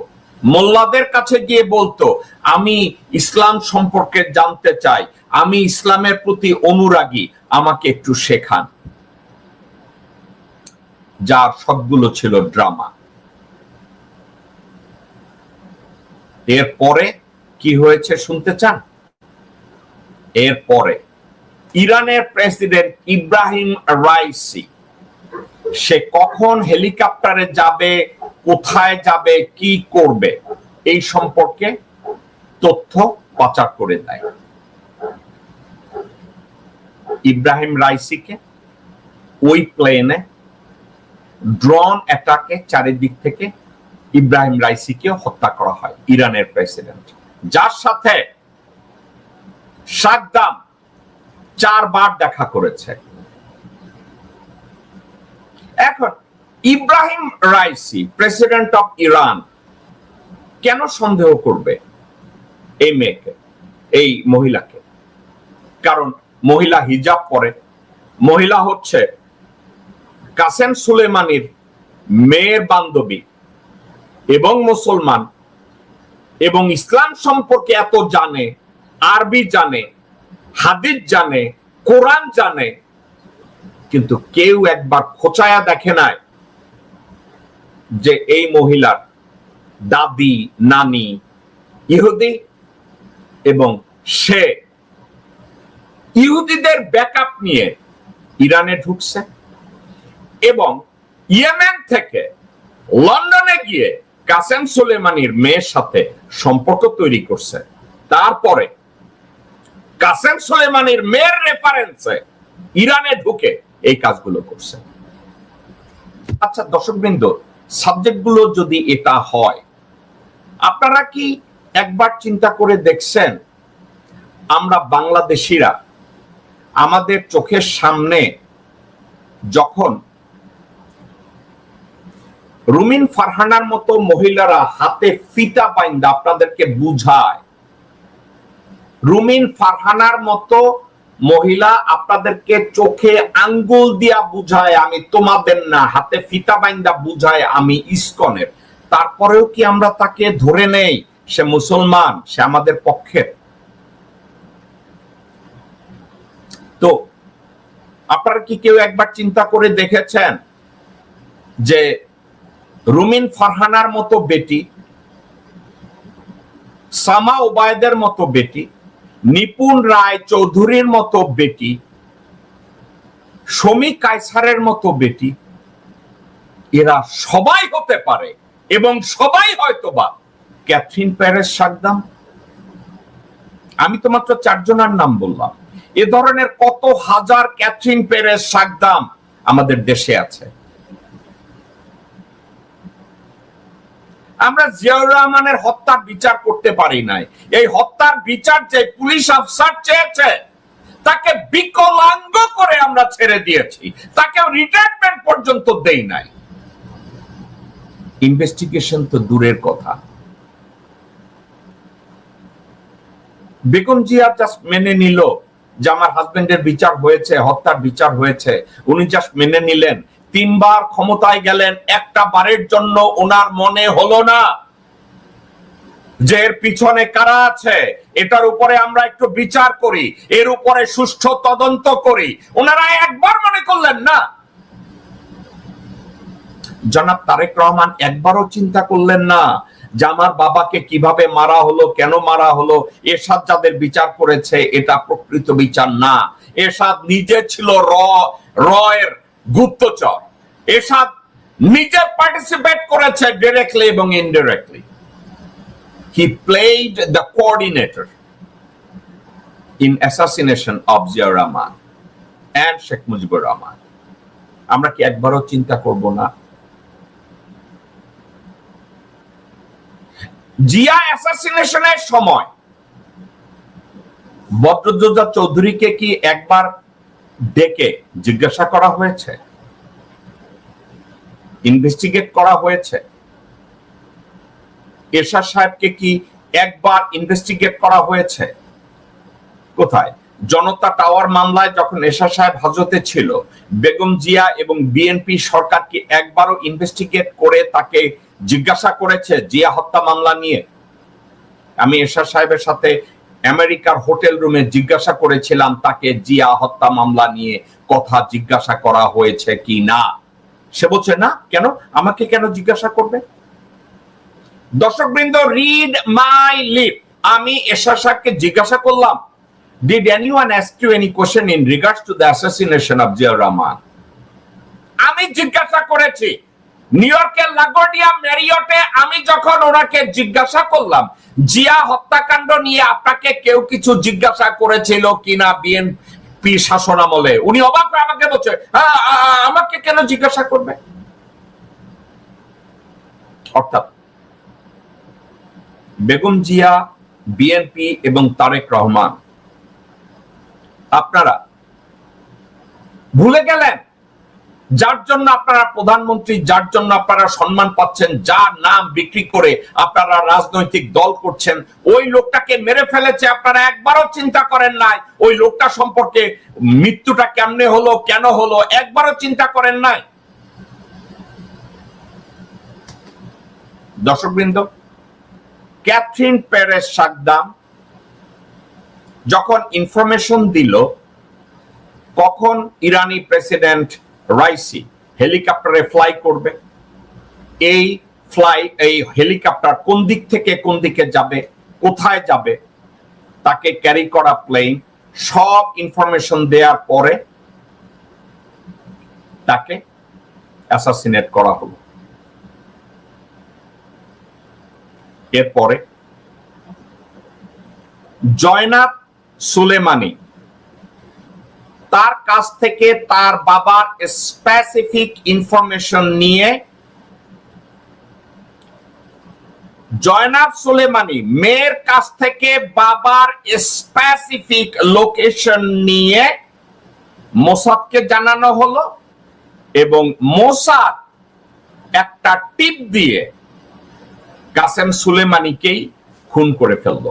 মোল্লাদের কাছে গিয়ে বলতো, আমি ইসলাম সম্পর্কে জানতে চাই, আমি ইসলামের প্রতি অনুরাগী, আমাকে একটু শেখান। যার সবগুলো ছিল ড্রামা। এরপরে কি হয়েছে শুনতে চান? এরপরে ইরানের প্রেসিডেন্ট ইব্রাহিম রাইসি, সে কখন হেলিকপ্টারে যাবে, কোথায় যাবে, কি করবে, এই সম্পর্কে তথ্য পাচার করে দেয়। ইব্রাহিম রাইসিকে ওই প্লেনে ড্রোন অ্যাটাকে চারিদিক থেকে ইব্রাহিম রাইসিকে হত্যা করা হয়। ইরানের প্রেসিডেন্ট, যার সাথে সাকদাম 4 বার দেখা করেছে। এখন Ebrahim Raisi, president of Iran, কেন সন্দেহ করবে এই মেয়েকে, এই মহিলাকে? কারণ মহিলা হিজাব পরে, মহিলা হচ্ছে কাসেম সুলেমানির মেয়ের বান্ধবী এবং মুসলমান, এবং ইসলাম সম্পর্কে এত জানে, আরবি জানে, হাদিস জানে, কোরআন জানে, কিন্তু কেউ একবার খোঁচায়া দেখে নাই যে এই মহিলার দাদি নানি ইহুদি, এবং সে ইহুদিদের ব্যাকআপ নিয়ে ইরানে ঢুকছে এবং ইয়েমেন থেকে লন্ডনে গিয়ে কাসেম সুলেমানির মেয়ের সাথে সম্পর্ক তৈরি করছে। তারপরে কাসেম সুলেমানির মেয়ের রেফারেন্সে ইরানে ঢুকে এই কাজগুলো করছে। আচ্ছা দর্শকবৃন্দ, সাবজেক্টগুলো যদি এটা হয়, আপনারা কি একবার চিন্তা করে দেখছেন আমরা বাংলাদেশিরা আমাদের চোখের সামনে যখন রুমিন ফারহানার মতো মহিলারা হাতে ফিতা বাইন্দা আপনাদেরকে বুঝায়, রুমিন ফারহানার মতো মহিলা আপনাদেরকে চোখে আঙ্গুল দিয়া বুঝায় আমি তোমাদের না, হাতে ফিতা বাইন্দা বুঝায় আমি ইসকনের, তারপরেও কি আমরা তাকে ধরে নেই সে মুসলমান, সে আমাদের পক্ষের? তো আপনারা কি কেউ একবার চিন্তা করে দেখেছেন যে রুমিন ফারহানার মতো বেটি, সামা ওবায়দের মতো বেটি, নিপুণ রায় চৌধুরীর মতো বেটি, শমী কায়সারের মতো বেটি, এরা সবাই হতে পারে এবং সবাই হয়তোবা ক্যাথরিন পেরেজ সাকদাম। আমি তো মাত্র 4 জনের নাম বললাম, এ ধরনের কত হাজার ক্যাথরিন পেরেজ সাকদাম আমাদের দেশে আছে। আমরা জিয়াউর রহমানের হত্যার বিচার করতে পারি নাই। এই হত্যার বিচার যে পুলিশ অফিসার চেয়েছে তাকে বিকলাঙ্গ করে আমরা ছেড়ে দিয়েছি, তাকে রিটায়ারমেন্ট পর্যন্ত দেই নাই। ইনভেস্টিগেশন তো দূরের কথা। বেগম জিয়া জাস্ট মেনে নিল যে আমার হাজবেন্ডের বিচার হয়েছে, হত্যার বিচার হয়েছে, উনি জাস্ট মেনে নিলেন। 3 বার ক্ষমতায় গেলেন, একটা বারের জন্য ওনার মনে হলো না যে এর পিছনে কারা আছে, এটার উপরে আমরা একটু বিচার করি, এর উপরে সুষ্ঠু তদন্ত করি। ওনারা একবার মনে করলেন না। জনাব তারেক রহমান একবারও চিন্তা করলেন না যে আমার বাবাকে কিভাবে মারা হলো, কেন মারা হলো। এরশাদ যাদের বিচার করেছে এটা প্রকৃত বিচার না। এরশাদ নিজে ছিল রয়ের গুপ্তচর। এরশাদ নিজে পার্টিসিপেট করেছে ডাইরেক্টলি এবং indirectly. He played the coordinator in assassination of Zia Rahman and Sheikh Mujibur Rahman. আমরা কি একবারও চিন্তা করব না? জিয়া অ্যাসাসিনেশনের সময় বদরুদ্দোজা চৌধুরীকে কি একবার ডেকে জিজ্ঞাসা করা হয়েছে, ইনভেস্টিগেট করা হয়েছে? এরশাদ সাহেবকে কি একবার ইনভেস্টিগেট করা হয়েছে? কোথায়? জনতা টাওয়ার মামলায় যখন এরশাদ সাহেব হাজতে ছিল, বেগম জিয়া এবং বিএনপি সরকার কি একবারও ইনভেস্টিগেট করে তাকে জিজ্ঞাসা করেছে জিয়া হত্যা মামলা নিয়ে? আমি এরশাদ সাহেবের সাথে আমেরিকার হোটেল রুমে জিজ্ঞাসা করেছিলাম তাকে জিয়া হত্যা মামলা নিয়ে কথা জিজ্ঞাসা করা হয়েছে কি না। সে বলছে না। কেন? আমাকে কেন জিজ্ঞাসা করবে? দর্শকবৃন্দ, রিড মাই লিপ। আমি এরশাদ সাহেবকে জিজ্ঞাসা করলাম, did anyone ask you any question in regards to the assassination of Zia Rahman? আমি জিজ্ঞাসা করেছি নিউ ইয়র্কের লাগোডিয়া ম্যারিয়টে। আমি যখন ওনাকে জিজ্ঞাসা করলাম জিয়া হত্যাকাণ্ড নিয়ে আপনাকে কেউ কিছু জিজ্ঞাসা করেছিল কিনা বিএনপি শাসনামলে, উনি অবাক হয়ে আমাকে বলছে আমাকে কেন জিজ্ঞাসা করবে? অর্থাৎ বেগম জিয়া, বিএনপি এবং তারেক রহমান আপনারা ভুলে গেলেন যার জন্য আপনারা প্রধানমন্ত্রী, যার জন্য আপনারা সম্মান পাচ্ছেন, যার নাম বিক্রি করে আপনারা রাজনৈতিক দল করছেন, ওই লোকটাকে মেরে ফেলেছে। আপনারা একবারও চিন্তা করেন নাই ওই লোকটা সম্পর্কে, মৃত্যুটা কেমনে হলো, কেন হলো, একবারও চিন্তা করেন নাই। দর্শকবৃন্দ, ক্যাথরিন পেরেস সাকদাম যখন ইনফরমেশন দিল কখন ইরানি প্রেসিডেন্ট রাইসি হেলিকপ্টারে ফ্লাই করবে, এই হেলিকপ্টার কোন দিক থেকে কোন দিকে যাবে, কোথায় যাবে, তাকে ক্যারি করা প্লেন, সব ইনফরমেশন দেওয়ার পরে তাকে অ্যাসাসিনেট করা হলো। এরপরে জয়নাব সুলেমানি তার কাছ থেকে তার বাবার স্পেসিফিক ইনফরমেশন নিয়ে, জয়নাব সুলেমানি মেয়ের কাছ থেকে বাবার স্পেসিফিক লোকেশন নিয়ে মোসাদকে জানানো হলো এবং মোসাদ একটা টিপ দিয়ে কাসেম সুলেমানিকেই খুন করে ফেলল।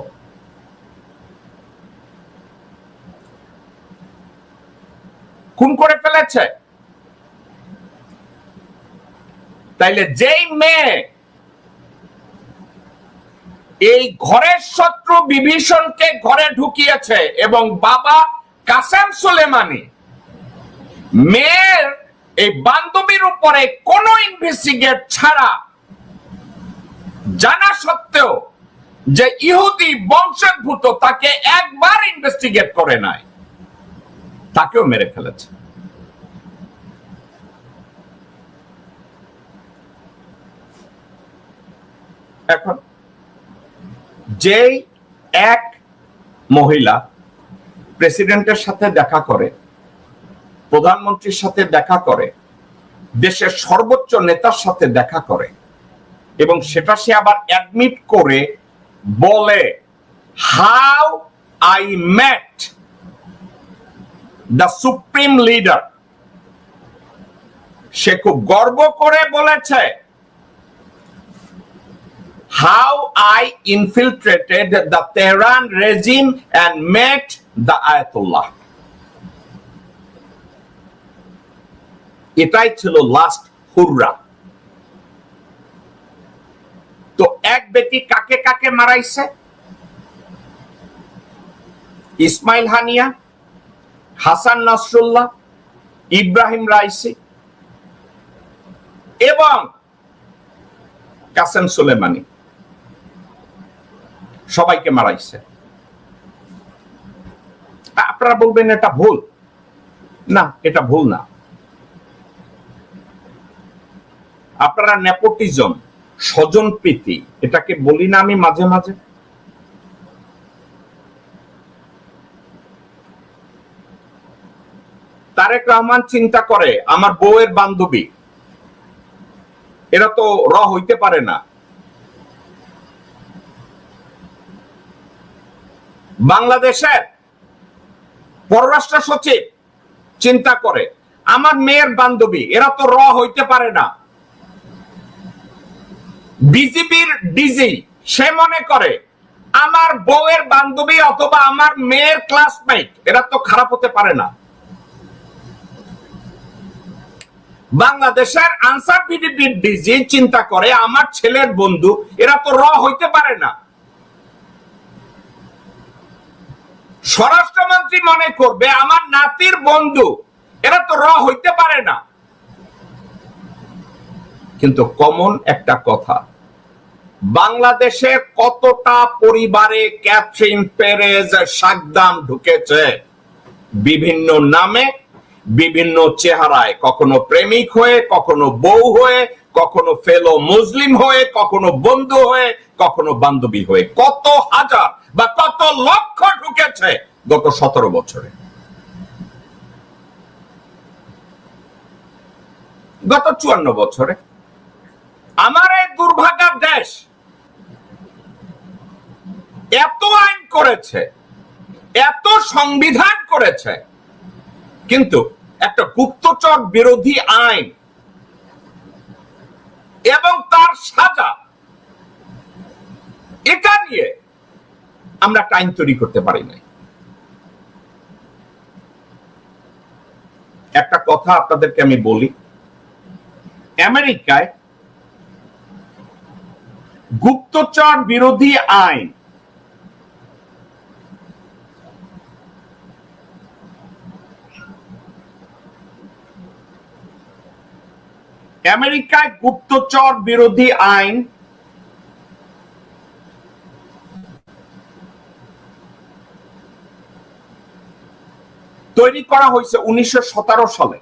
খুন করে ফেলেছে। তাইলে যেই মেয়ে এই ঘরের শত্রু বিভীষণকে ঘরে ঢুকিয়েছে এবং বাবা কাসেম সুলেমানি মেয়ের এই বান্ধবীর উপরে কোন ইনভেস্টিগেট ছাড়া, জানা সত্ত্বেও যে ইহুদি বংশোদ্ভূত, তাকে একবার ইনভেস্টিগেট করে নাই, তাকেও মেরে ফেলেছে। এখন যেই এক মহিলা প্রেসিডেন্টের সাথে দেখা করে প্রধানমন্ত্রীর সাথে দেখা করে, দেশের সর্বোচ্চ নেতার সাথে দেখা করে, এবং সেটা সে আবার অ্যাডমিট করে বলে, how I met the supreme leader. সে খুব গর্ব করে বলেছে, how I infiltrated the Tehran regime and met the Ayatollah. এটাই ছিল লাস্ট হুররা। তো এক ব্যক্তি কাকে কাকে মারাইছে? ইসমাইল হানিয়া, হাসান নাসরুল্লাহ, ইব্রাহিম রাইসি এবং কাসেম সুলেমানি, সবাইকে মারাইছে। আপনারা বলবেন এটা ভুল। না, এটা ভুল না। আপনারা নেপোটিজম, স্বজন প্রীতি, এটাকে বলি না আমি মাঝে মাঝে? তারেক রহমান চিন্তা করে আমার বউয়ের বান্ধবী, এরা তো হইতে পারে না। বাংলাদেশের পররাষ্ট্র সচিব চিন্তা করে আমার মেয়ের বান্ধবী, এরা তো হইতে পারে না। বিজিবির ডিজি সে মনে করে আমার বউয়ের বান্ধবী অথবা আমার মেয়ের ক্লাসমেট, এরা তো খারাপ হতে পারে না। বাংলাদেশের আনসার ভিডিপির ডিজি চিন্তা করে আমার ছেলের বন্ধু, এরা তো হইতে পারে না। স্বরাষ্ট্রমন্ত্রী মনে করবে আমার নাতির বন্ধু, এরা তো হইতে পারে না। কিন্তু কমন একটা কথা, বাংলাদেশে কতটা পরিবারে ক্যাথরিন পেরেজ সাকদাম ঢুকেছে বিভিন্ন নামে, বিভিন্ন চেহারায়, কখনো প্রেমিক হয়ে, কখনো বউ হয়ে, কখনো ফেলো মুসলিম হয়ে, কখনো বন্ধু হয়ে, কখনো বান্ধবী হয়ে। কত হাজার বা কত লক্ষ ঢুকেছে গত 17 বছরে, গত 54 বছরে। আমার এই দুর্ভাগ্যের দেশ এত আইন করেছে, এত সংবিধান করেছে, কিন্তু একটা গুপ্তচর বিরোধী আইন এবং তার সাজা, এটা নিয়ে আমরা একটা আইন তৈরি করতে পারি নাই। একটা কথা আপনাদেরকে আমি বলি, আমেরিকায় গুপ্তচর বিরোধী আইন আমেরিকায় গুপ্তচর বিরোধী আইন তৈরি করা হয়েছে 1917 সালে।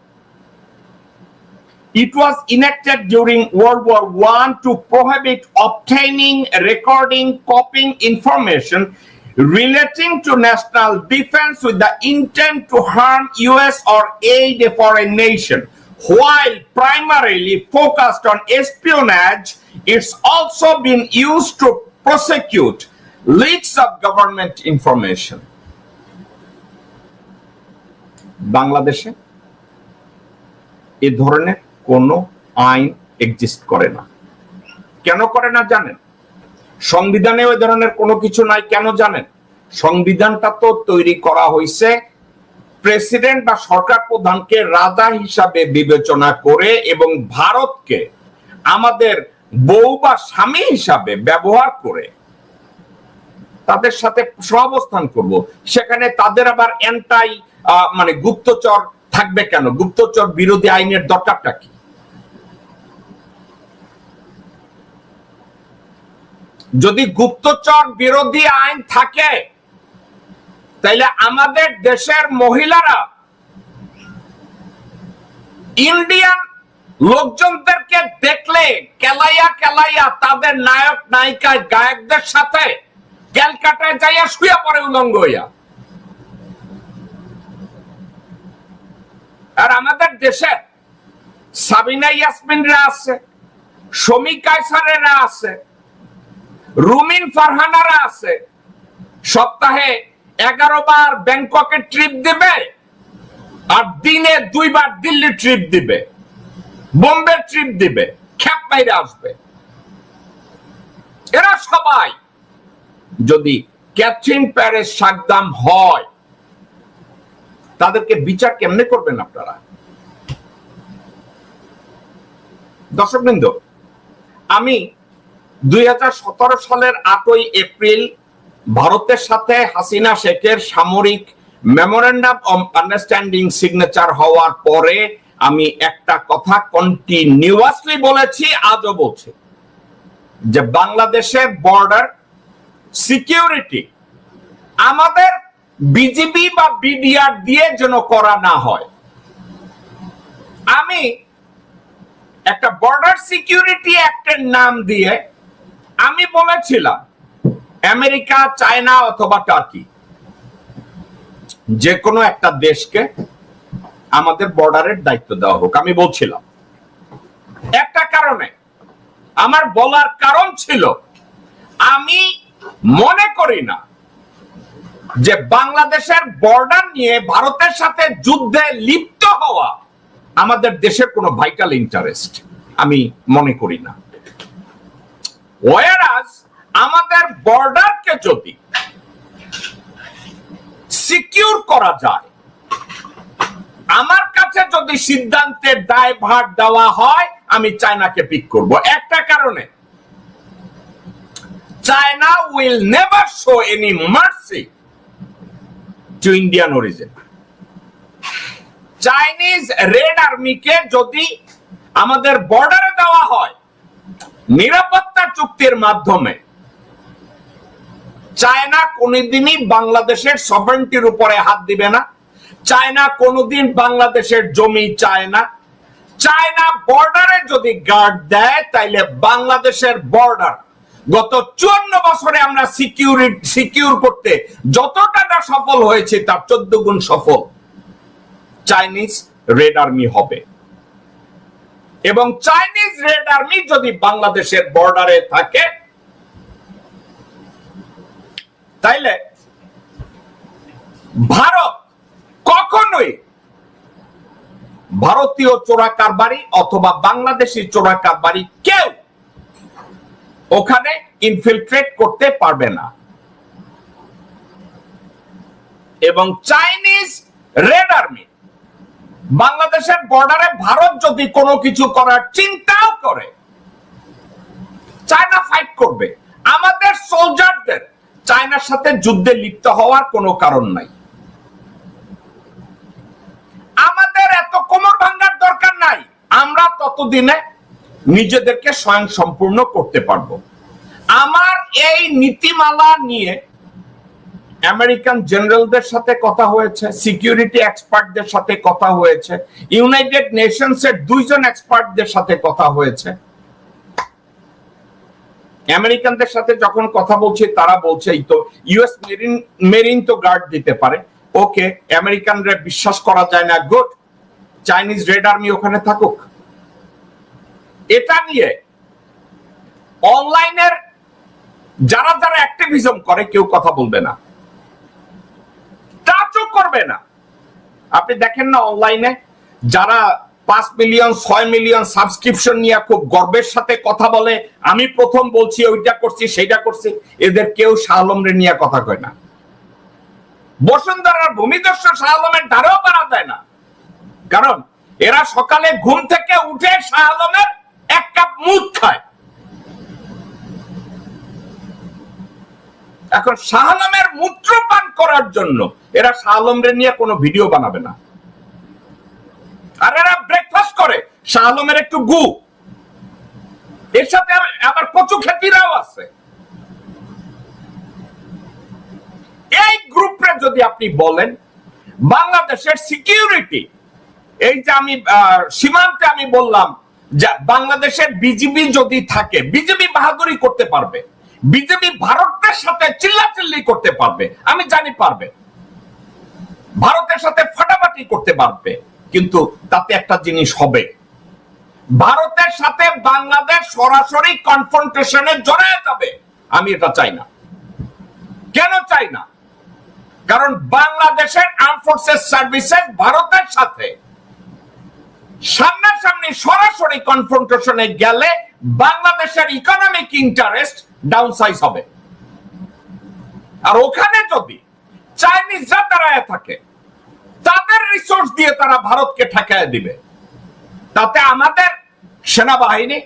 It was enacted during World War I to prohibit obtaining, recording, copying information relating to national defense with the intent to harm US or aid a foreign nation. While primarily focused on espionage, it's also been used to prosecute leaks of government information. বাংলাদেশে এ ধরনের কোন আইন exist করে না। কেন করে না জানেন? সংবিধানে ওই ধরনের কোনো কিছু নাই। কেন জানেন? সংবিধানটা তো তৈরি করা হয়েছে প্রেসিডেন্ট বা সরকার প্রধানকে রাজা হিসাবে বিবেচনা করে এবং ভারতকে আমাদের বউ বা স্বামী হিসাবে ব্যবহার করে তাদের সাথে সহাবস্থান করব। সেখানে তাদের আবার এন্টাই মানে গুপ্তচর থাকবে কেন? গুপ্তচর বিরোধী আইনের দরকারটা কি? যদি গুপ্তচর বিরোধী আইন থাকে তাহলে আমাদের দেশের মহিলারা ইন্ডিয়ান লোকজনদেরকে দেখলে কেলাইয়া কেলাইয়া তাদের নায়ক নায়িকা গায়কদের সাথে ক্যালকাটায় যাইয়া শুয়ে পড়ে উলঙ্গ হইয়া। দেশের সাবিনা ইয়াসমিনরা আছে, শমী কায়সারেরা আছে, রুমিন ফারহানারা আছে, সপ্তাহে 11 বার ব্যাংককে ট্রিপ দিবে আর দিনে 2 বার দিল্লি ট্রিপ দিবে, বোম্বে ট্রিপ দিবে, খ্যাপ বাইরে আসবে। এরা সবাই যদি ক্যাথরিন প্যারিস সাকদাম হয়, তাদেরকে বিচার কেমনে করবেন আপনারা? দর্শকবৃন্দ, আমি 2017 সালের 8ই এপ্রিল ভারতের সাথে হাসিনা শেখের সামরিক মেমোরেন্ডাম অফ আন্ডারস্ট্যান্ডিং সিগনেচার হওয়ার পরে আমি একটা কথা কন্টিনিউয়াসলি বলেছি, আজও বলছি, যে বাংলাদেশের বর্ডার সিকিউরিটি আমাদের বিজিবি বা বিডিআর দিয়ে যেন করা না হয়। আমি একটা বর্ডার সিকিউরিটি অ্যাক্টের নাম দিয়ে আমি বলেছিলাম আমেরিকা, চায়না অথবা টার্কি, যে কোনো একটা দেশকে আমাদের বর্ডারের দায়িত্ব দেওয়া হোক। আমি বলছিলাম একটা কারণে, আমার বলার কারণ ছিল আমি মনে করি না যে বাংলাদেশের বর্ডার নিয়ে ভারতের সাথে যুদ্ধে লিপ্ত হওয়া আমাদের দেশের কোনো ভাইটাল ইন্টারেস্ট আমি মনে করি না। ওয়ারাস আমাদের বর্ডারকে যদি সিকিউর করা যায়, আমার কাছে যদি সিদ্ধান্তের দায়ভার দেওয়া হয়, আমি চায়নাকে পিক করব। একটা কারণে, China will never show any mercy to Indian origin. Chinese red আর্মিকে যদি আমাদের বর্ডারে দেওয়া হয় নিরাপত্তা চুক্তির মাধ্যমে, চায়না কোনদিনই বাংলাদেশের সভরেন্টির উপরে হাত দিবে না। চায়না কোনদিন বাংলাদেশের জমি চায় না। চায়না বর্ডারে যদি গার্ড দেয়, তাইলে বাংলাদেশের বর্ডার গত 54 বছরে আমরা সিকিউর করতে যতটা সফল হয়েছে তার 14 গুণ সফল চাইনিজ রেড আর্মি হবে। এবং চাইনিজ রেড আর্মি যদি বাংলাদেশের বর্ডারে থাকে, তাইলে ভারত কখনোই ভারতীয় চোরা কারবারি অথবা বাংলাদেশি চোরা কারবারি কেউ ওখানে ইনফিলট্রেট করতে পারবে না। এবং চাইনিজ রেড আর্মি বাংলাদেশের বর্ডারে ভারত যদি কোনো কিছু করার চিন্তাও করে, চায়না ফাইট করবে। আমাদের সোলজারদের চায়নার সাথে যুদ্ধে লিপ্ত হওয়ার কোনো কারণ নাই। আমাদের এত কোমর ভাঙার দরকার নাই। আমরা ততদিনে নিজেদেরকে স্বয়ং সম্পূর্ণ করতে পারবো। আমার এই নীতিমালা নিয়ে আমেরিকান জেনারেলদের সাথে কথা হয়েছে, সিকিউরিটি এক্সপার্টদের সাথে কথা হয়েছে, ইউনাইটেড নেশনস এর 2 জন এক্সপার্টদের সাথে কথা হয়েছে। আমেরিকানদের সাথে যখন কথা বলছি, তারা বলছে এই তো ইউএস মেরিন তো গার্ড দিতে পারে। ওকে, আমেরিকানরা বিশ্বাস করা যায় না, গুড, চাইনিজ রেড আর্মি ওখানে থাকুক। এটা নিয়ে অনলাইনের যারা যারা অ্যাক্টিভিজম করে কেউ কথা বলবে না, টাচও করবে না। আপনি দেখেন না অনলাইনে যারা 5 মিলিয়ন 6 মিলিয়ন সাবস্ক্রিপশন নিয়ে খুব গর্বের সাথে কথা বলে, আমি প্রথম বলছি ওইটা করছি সেইটা করছি, এদের কেউ শাহ আলমরে নিয়ে কথা কয় না। বসুন্ধরার ভূমিদস্য শাহ আলমের ধারেও পারা যায় না, কারণ এরা সকালে ঘুম থেকে উঠে শাহ আলমের 1 কাপ মুদ খায়। এখন শাহ আলমের মূত্র পান করার জন্য এরা শাহ আলমরে নিয়ে কোনো ভিডিও বানাবে না। আর এরা ব্রেকফাস্ট করে শাহ আলমের একটু গু, এর সাথে আবার কচু খেতিরাও আছে। এই গ্রুপে যদি আপনি বলেন বাংলাদেশের সিকিউরিটি, এই যে আমি সীমান্তে আমি বললাম যে বাংলাদেশের বিজিবি যদি থাকে, বিজেপি বাহাদুরি করতে পারবে, বিজেপি ভারতের সাথে চিল্লাচিল্লি করতে পারবে, আমি জানি পারবে, ভারতের সাথে ফাটাফাটি করতে পারবে, কিন্তু তাতে একটা জিনিস হবে, ভারতের সাথে বাংলাদেশ সরাসরি কনফ্রন্টেশনে জড়ায় যাবে। আমি এটা চাই না। কেন চাই না? কারণ বাংলাদেশের আর্ম ফোর্সেস সার্ভিসেস ভারতের সাথে সামনাসামনি সরাসরি কনফ্রন্টেশনে গেলে বাংলাদেশের ইকোনমিক ইন্টারেস্ট ডাউনসাইজ হবে। আর ওখানে যদি চাইনিজরা দাঁড়ায় থাকে, তাদের রিসোর্স দিয়ে তারা ভারতকে ঠেকায় দিবে, তাতে আমাদের সেনাবাহিনী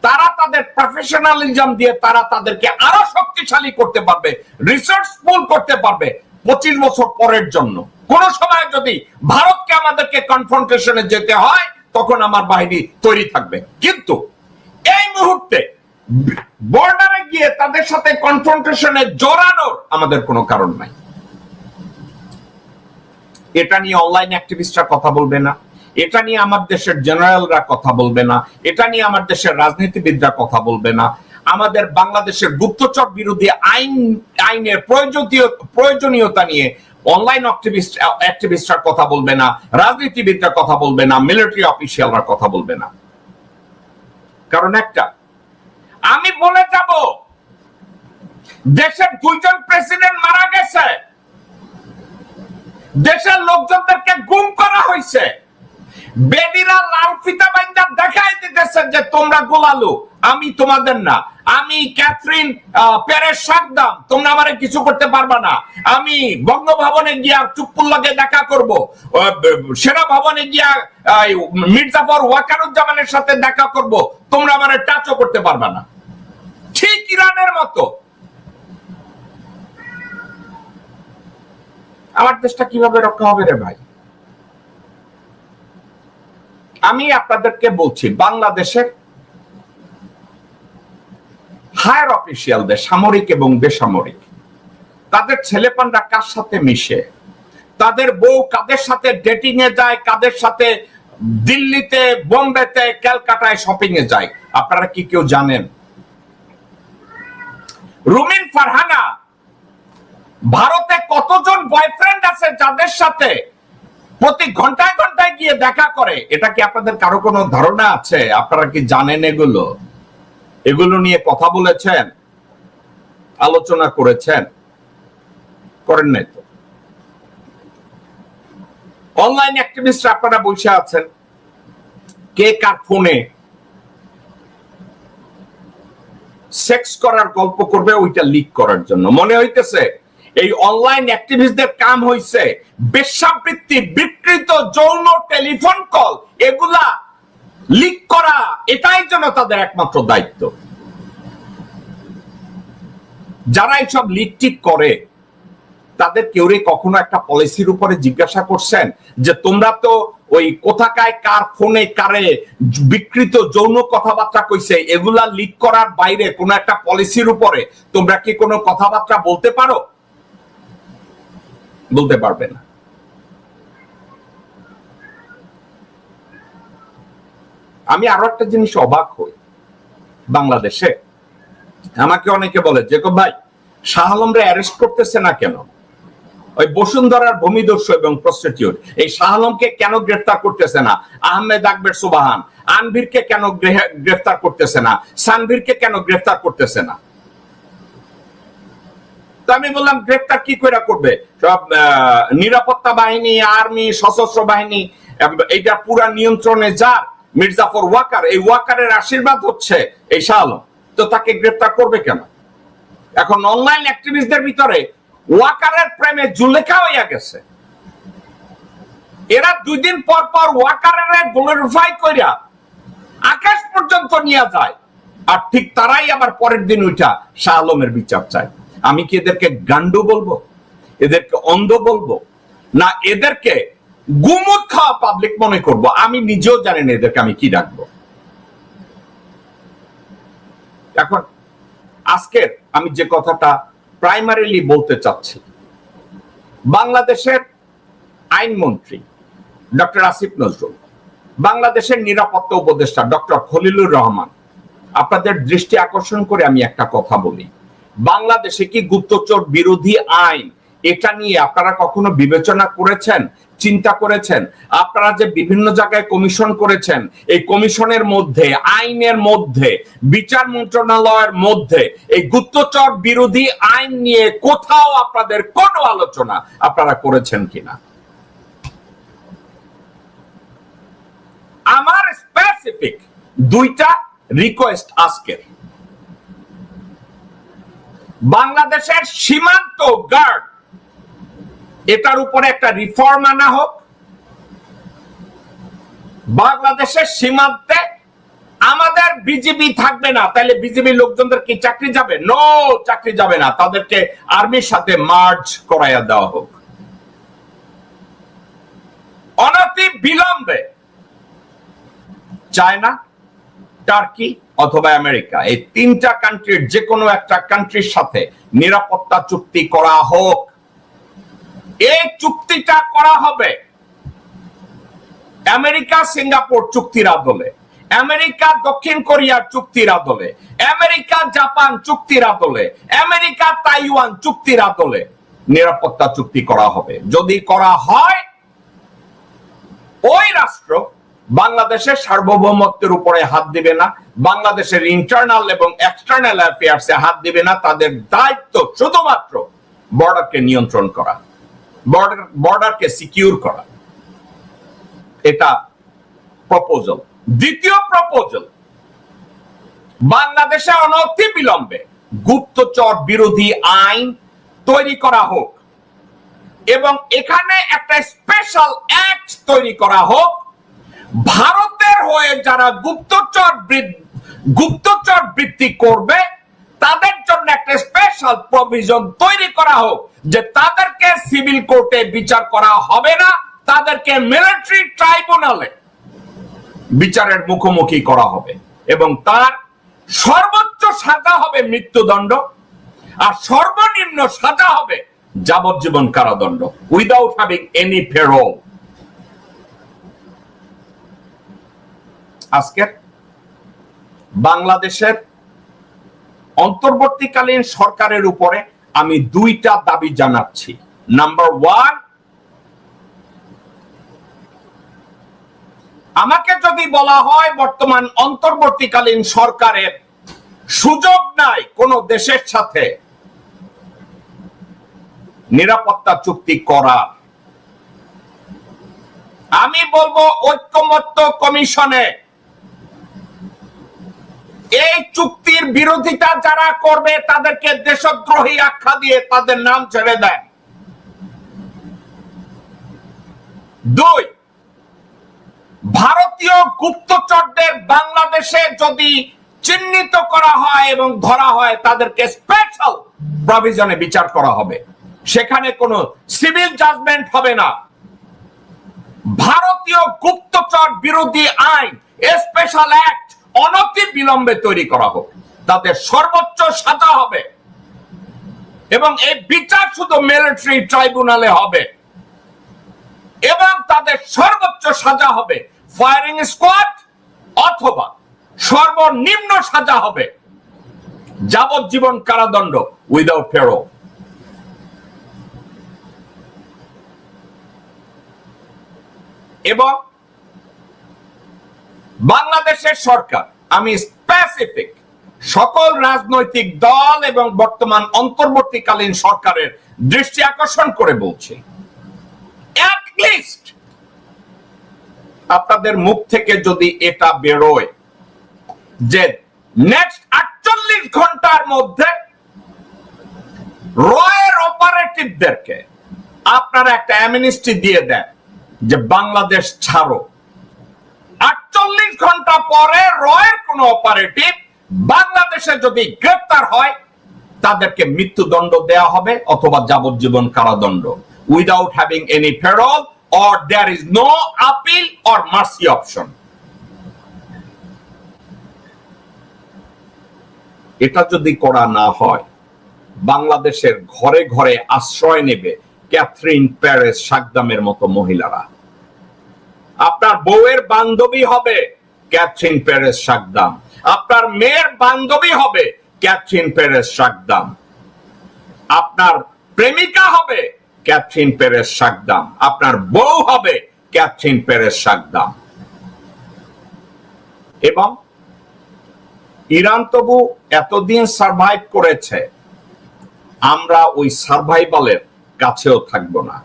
তারা তাদের প্রফেশনালিজম দিয়ে তারা তাদেরকে আরো শক্তিশালী করতে পারবে, রিসোর্স পুল করতে পারবে 25 বছর পরের জন্য। কোন সময় যদি ভারতকে আমাদেরকে কনফ্রন্টেশনে যেতে হয়, তখন আমার বাহিনী তৈরি থাকবে। কিন্তু এই মুহূর্তে বর্ডারে গিয়ে তাদের সাথে কনফ্রন্টেশনে জড়ানোর আমাদের কোনো কারণ নাই। এটা নিয়ে অনলাইন অ্যাক্টিভিস্টরা কথা বলবে না, এটা নিয়ে আমার দেশের জেনারেলরা কথা বলবে না, এটা নিয়ে আমার দেশের রাজনীতিবিদরা কথা বলবে না, আমাদের বাংলাদেশের গুপ্তচর বিরোধী আইনের প্রয়োজনীয়তা নিয়ে অনলাইন অ্যাক্টিভিস্টরা কথা বলবে না, রাজনীতিবিদরা কথা বলবে না, মিলিটারি অফিসিয়ালরা কথা বলবে না। কারণ একটা, আমি বলে যাব দেশের 2 জন প্রেসিডেন্ট মারা গেছে, দেশের লোকজনদেরকে গুম করা হয়েছে, বেডিরা লাল ফিতা বাইন্দা দেখাই দিতেছে যে তোমরা গোলালু, আমি তোমাদের না, আমি ক্যাথরিন পেরেস সাকদাম, তোমরা আমারে কিছু করতে পারবা না, আমি বঙ্গভবনে গিয়া চুপ্পুল্লাকে দেখা করব, সেনা ভবনে গিয়া মির্জাফর ওয়াকারুজ্জামানের সাথে দেখা করব, তোমরা আমারে টাচও করতে পারবা না। ঠিক ইরানের মতো। আমার দেশটা কিভাবে রক্ষা হবে রে ভাই? আমি আপনাদেরকে বলছি, বাংলাদেশের হায়ার অফিসিয়ালদের, সামরিক এবং বেসামরিক, তাদের ছেলেপানরা কার সাথে মিশে, তাদের বউ কাদের সাথে ডেটিং এ যায়, কাদের সাথে দিল্লিতে, বোম্বেতে, ক্যালকাটায় শপিং এ যায়, আপনারা কি কেউ জানেন? রুমিন ফারহানা ভারতে কতজন বয়ফ্রেন্ড আছে যাদের সাথে প্রতি ঘন্টায় ঘন্টায় গিয়ে দেখা করে, এটা কি আপনাদের কারো কোনো ধারণা আছে? আপনারা কি জানেন এগুলো? এগুলো নিয়ে কথা বলেছেন, আলোচনা করেছেন? করেন নাই তো। অনলাইন অ্যাক্টিভিস্ট আপনারা বসে আছেন, কে কার ফোনে সেক্স করার গল্প করবে ওইটা লিক করার জন্য। মনে হইতেছে এই অনলাইন অ্যাক্টিভিস্টদের কাম হইছে বেশ্যাবৃত্তি, বিকৃত যৌন টেলিফোন কল এগুলা লিক করা, এটাই যেন তাদের একমাত্র দায়িত্ব। যারা এইসব লিক টিক করে তাদের কেউরে কখনো একটা পলিসির উপরে জিজ্ঞাসা করছেন যে তোমরা তো ওই কোথাকায় কার ফোনে কারে বিকৃত যৌন কথাবার্তা কইছে, এগুলা লিক করার বাইরে কোনো একটা পলিসির উপরে তোমরা কি কোনো কথাবার্তা বলতে পারো? বলতে পারবে না। আমি আরো একটা জিনিস অবাক হই, বাংলাদেশে আমাকে অনেকে বলে যে ভাই শাহ আলমরে অ্যারেস্ট করতেছে না কেন? ওই বসুন্ধরার ভূমিদস্যু এবং প্রস্টিটিউট এই শাহ আলমকে কেন গ্রেফতার করতেছে না? আহমেদ আকবর সুবাহান, আনভিরকে কেন গ্রেফতার করতেছে না? সানভীরকে কেন গ্রেফতার করতেছে না? তো আমি বললাম গ্রেফতার কি করে করবে? সব নিরাপত্তা বাহিনী, আর্মি, সশস্ত্র বাহিনী, এইটা পুরা নিয়ন্ত্রণে যার মির্জাফর ওয়াকার, এই ওয়াকারের আশীর্বাদ হচ্ছে এই শাহ আলম, তো তাকে গ্রেফতার করবে কেন? এখন অনলাইন অ্যাক্টিভিস্টদের ভিতরে ওয়াকারের প্রেমে জুলেখা হইয়া গেছে। এরা 2 দিন পর পর ওয়াকারের গ্লোরিফাই কইরা আকাশ পর্যন্ত নিয়ে যায়, আর ঠিক তারাই আবার পরের দিন উঠা শাহ আলমের বিচার চায়। আমি কি এদেরকে গান্ডু বলবো? এদেরকে অন্ধ বলবো? না এদেরকে গুমুট খাওয়া পাবলিক মনে করব? আমি নিজেও জানি না এদেরকে আমি কি ডাকবো। এখন আজকের আমি যে কথাটা প্রাইমারিলি বলতে চাচ্ছি, বাংলাদেশের আইনমন্ত্রী ডক্টর আসিফ নজরুল, বাংলাদেশের নিরাপত্তা উপদেষ্টা ডক্টর খলিলুর রহমান, আপনাদের দৃষ্টি আকর্ষণ করে আমি একটা কথা বলি, বাংলাদেশে কি গুপ্তচর বিরোধী আইন এটা নিয়ে আপনারা কখনো বিবেচনা করেছেন, চিন্তা করেছেন? আপনারা যে বিভিন্ন জায়গায় কমিশন করেছেন, এই কমিশনের মধ্যে, আইনের মধ্যে, বিচার মন্ত্রণালয়ের মধ্যে এই গুপ্তচর বিরোধী আইন নিয়ে কোথাও আপনাদের কোনো আলোচনা আপনারা করেছেন কিনা? আমার স্পেসিফিক দুইটা রিকোয়েস্ট আজকের। বাংলাদেশের সীমান্ত গার্ড, এটার উপরে একটা রিফর্ম আনা হোক। বাংলাদেশের সীমান্তে আমাদের বিজিবি থাকবে না, তাহলে বিজিবি লোকজনদের কি চাকরি যাবে? নো, চাকরি যাবে না, তাদেরকে আর্মির সাথে মার্জ করাইয়া দেওয়া হোক। অনতি বিলম্বে চায়না, টার্কি অথবা আমেরিকা, এই তিনটা কান্ট্রির যে কোনো একটা কান্ট্রির সাথে নিরাপত্তা চুক্তি করা হোক। এই চুক্তিটা করা হবে আমেরিকা সিঙ্গাপুর চুক্তির আদলে, আমেরিকা দক্ষিণ কোরিয়ার চুক্তির আদলে, আমেরিকা জাপান চুক্তির আদলে, আমেরিকা তাইওয়ান চুক্তির আদলে নিরাপত্তা চুক্তি করা হবে। যদি করা হয়, ওই রাষ্ট্র বাংলাদেশের সার্বভৌমত্বের উপরে হাত দিবে না, বাংলাদেশের ইন্টারনাল এবং এক্সটার্নাল অ্যাফেয়ার্সে হাত দিবে না। তাদের দায়িত্ব শুধুমাত্র বর্ডারকে নিয়ন্ত্রণ করা, বর্ডারকে সিকিউর করা। এটা প্রপোজাল। দ্বিতীয় প্রপোজাল, বাংলাদেশে অনতি বিলম্বে গুপ্তচর বিরোধী আইন তৈরি করা হোক এবং এখানে একটা স্পেশাল অ্যাক্ট তৈরি করা হোক। ভারতের হয়ে যারা গুপ্তচর বৃত্তি করবে তাদের জন্য একটা স্পেশাল প্রভিশন তৈরি করা হোক, যে তাদেরকে সিভিল কোর্টে বিচার করা হবে না, তাদেরকে মিলিটারি ট্রাইব্যুনালে বিচারের মুখোমুখি করা হবে এবং তার সর্বোচ্চ সাজা হবে মৃত্যুদণ্ড আর সর্বনিম্ন সাজা হবে যাবজ্জীবন কারাদণ্ড উইদাউট হ্যাভিং এনি প্যারোল। আজকে বাংলাদেশের অন্তর্বর্তীকালীন সরকারের উপরে আমি দুইটা দাবি জানাচ্ছি। নাম্বার ওয়ান, আমাকে যদি বলা হয় বর্তমান অন্তর্বর্তীকালীন সরকারের সুযোগ নাই কোন দেশের সাথে নিরাপত্তা চুক্তি করার, আমি বলবো ঐক্যমত্য কমিশনে এই চুক্তির বিরোধিতা যারা করবে তাদেরকে দেশদ্রোহী আখ্যা দিয়ে তাদের নাম ছেড়ে দেন। দুই, ভারতীয় গুপ্তচরদের বাংলাদেশে যদি চিহ্নিত করা হয় এবং ধরা হয় তাদেরকে স্পেশাল প্রভিশনে বিচার করা হবে, সেখানে কোনো সিভিল জাজমেন্ট হবে না। ভারতীয় গুপ্তচর বিরোধী আইন স্পেশাল অ্যাক্ট অনতি বিলম্বে তৈরি করা হোক, তাদের সর্বোচ্চ সাজা হবে এবং এই বিচার শুধু মিলিটারি ট্রাইব্যুনালে হবে এবং তাদের সর্বোচ্চ সাজা হবে ফায়ারিং স্কোয়াড অথবা সর্বনিম্ন সাজা হবে যাবজ্জীবন কারাদণ্ড উইদাউট প্যারোল। এবং বাংলাদেশের সরকার, আমি স্পেসিফিক সকল রাজনৈতিক দল এবং বর্তমান অন্তর্বর্তীকালীন সরকারের দৃষ্টি আকর্ষণ করে বলছি, অ্যাট লিস্ট আপনাদের মুখ থেকে যদি এটা বেরোয় যে নেক্সট 48 ঘন্টার মধ্যে রয়ের অপারেটিভদেরকে আপনারা একটা অ্যামনেস্টি দিয়ে দেন যে বাংলাদেশ ছাড়ো, 48 ঘন্টা পরে রয়ের কোন অপারেটিভ বাংলাদেশে যদি গ্রেফতার হয় তাদেরকে মৃত্যুদণ্ড দেয়া হবে অথবা যাবজ্জীবন কারাদণ্ড without having any parole or there is no appeal or mercy option. এটা যদি করা না হয়, বাংলাদেশের ঘরে ঘরে আশ্রয় নেবে ক্যাথরিন প্যারেস সাকদামের মতো মহিলারা। আপনার বউয়ের বান্ধবী হবে ক্যাথরিন প্যারেস সাকদাম, আপনার মেয়ের বান্ধবী হবে ক্যাথরিন প্যারেস সাকদাম, আপনার প্রেমিকা হবে ক্যাথরিন পেরেস সাকদাম, আপনার বউ হবে ক্যাথরিন পেরেস সাকদাম। এবং ইরান তবু এতদিন সার্ভাইভ করেছে, আমরা ওই সার্ভাইভালের কাছেও থাকব না।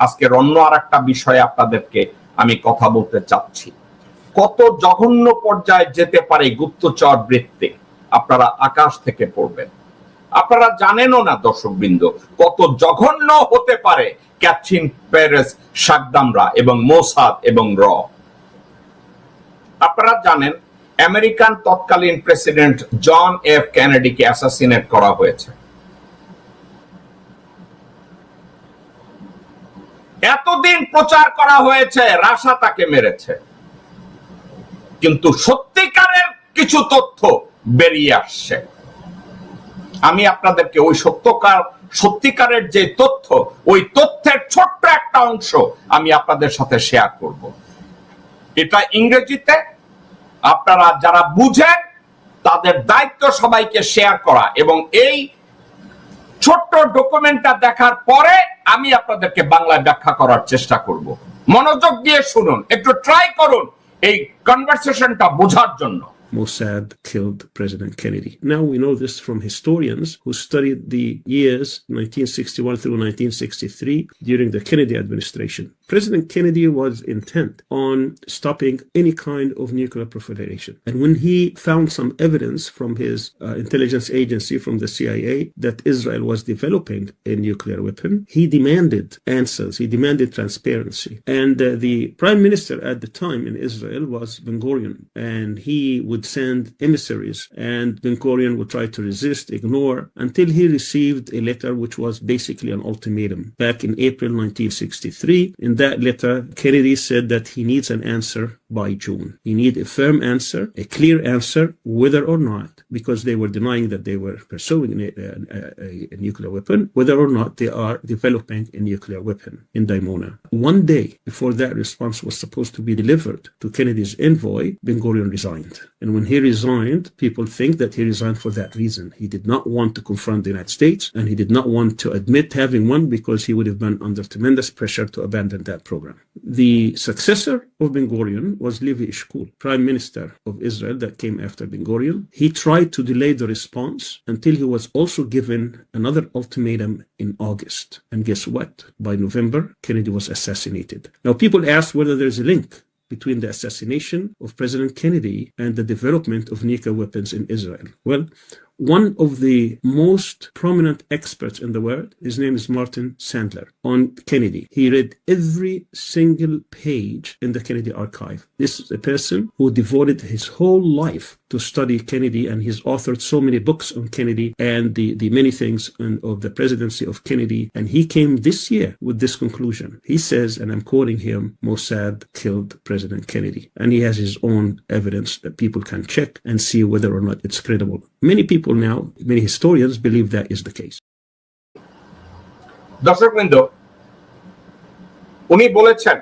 আজকের অন্য আর একটা বিষয়ে আপনাদেরকে আমি কথা বলতে চাচ্ছি। কত জঘন্য পর্যায়ে যেতে পারে গুপ্তচর বৃত্তি, আপনারা আকাশ থেকে পড়বেন। আপনারা জানেনও না দর্শকবৃন্দ, কত জঘন্য হতে পারে ক্যাথরিন পেরেস সাকদামরা এবং মোসাদ এবং র। আপনারা জানেন আমেরিকান তৎকালীন প্রেসিডেন্ট জন এফ কেনেডিকে অ্যাসাসিনেট করা হয়েছে। এতদিন প্রচার করা হয়েছে রাশিয়া তাকে মেরেছে, কিন্তু সত্যিকারের কিছু তথ্য বেরিয়ে আসছে। আমি আপনাদেরকে ওই সত্যিকারের যে তথ্য, ওই তথ্যের ছোট্ট একটা অংশ আমি আপনাদের সাথে শেয়ার করব। এটা ইংরেজিতে, আপনারা যারা বুঝেন তাদের দায়িত্ব সবাইকে শেয়ার করা, এবং এই ছোট্ট ডকুমেন্টটা দেখার পরে আমি আপনাদেরকে বাংলায় ব্যাখ্যা করার চেষ্টা করব। মনোযোগ দিয়ে শুনুন, একটু ট্রাই করুন এই কনভারসেশনটা বোঝার জন্য। Mossad killed President Kennedy. Now we know this from historians who studied the years 1961 through 1963 during the Kennedy administration. President Kennedy was intent on stopping any kind of nuclear proliferation. And when he found some evidence from his intelligence agency, from the CIA, that Israel was developing a nuclear weapon, he demanded answers, he demanded transparency. And the prime minister at the time in Israel was Ben-Gurion, and he would send emissaries, and Ben-Gurion would try to resist, ignore, until he received a letter which was basically an ultimatum back in April 1963. In that letter, Kennedy said that he needs an answer by June. He needs a firm answer, a clear answer, whether or not, because they were denying that they were pursuing a nuclear weapon, whether or not they are developing a nuclear weapon in Dimona. One day before that response was supposed to be delivered to Kennedy's envoy, Ben-Gurion resigned. And when he resigned, people think that he resigned for that reason. He did not want to confront the United States, and he did not want to admit having one, because he would have been under tremendous pressure to abandon that program. The successor of Ben-Gurion was Levi Eshkol, prime minister of Israel that came after Ben-Gurion. He tried to delay the response until he was also given another ultimatum in August. And guess what? By November, Kennedy was assassinated. Now, people ask whether there's a link between the assassination of President Kennedy and the development of nuclear weapons in Israel. Well, one of the most prominent experts in the world, his name is Martin Sandler, on Kennedy. He read every single page in the Kennedy archive. This is a person who devoted his whole life to study Kennedy, and he's authored so many books on Kennedy and the many things of the presidency of Kennedy. And he came this year with this conclusion. He says, and I'm quoting him, Mossad killed President Kennedy. And he has his own evidence that people can check and see whether or not it's credible. Many people now, many historians believe that is the case. দর্শকবৃন্দ, উনি বলেছেন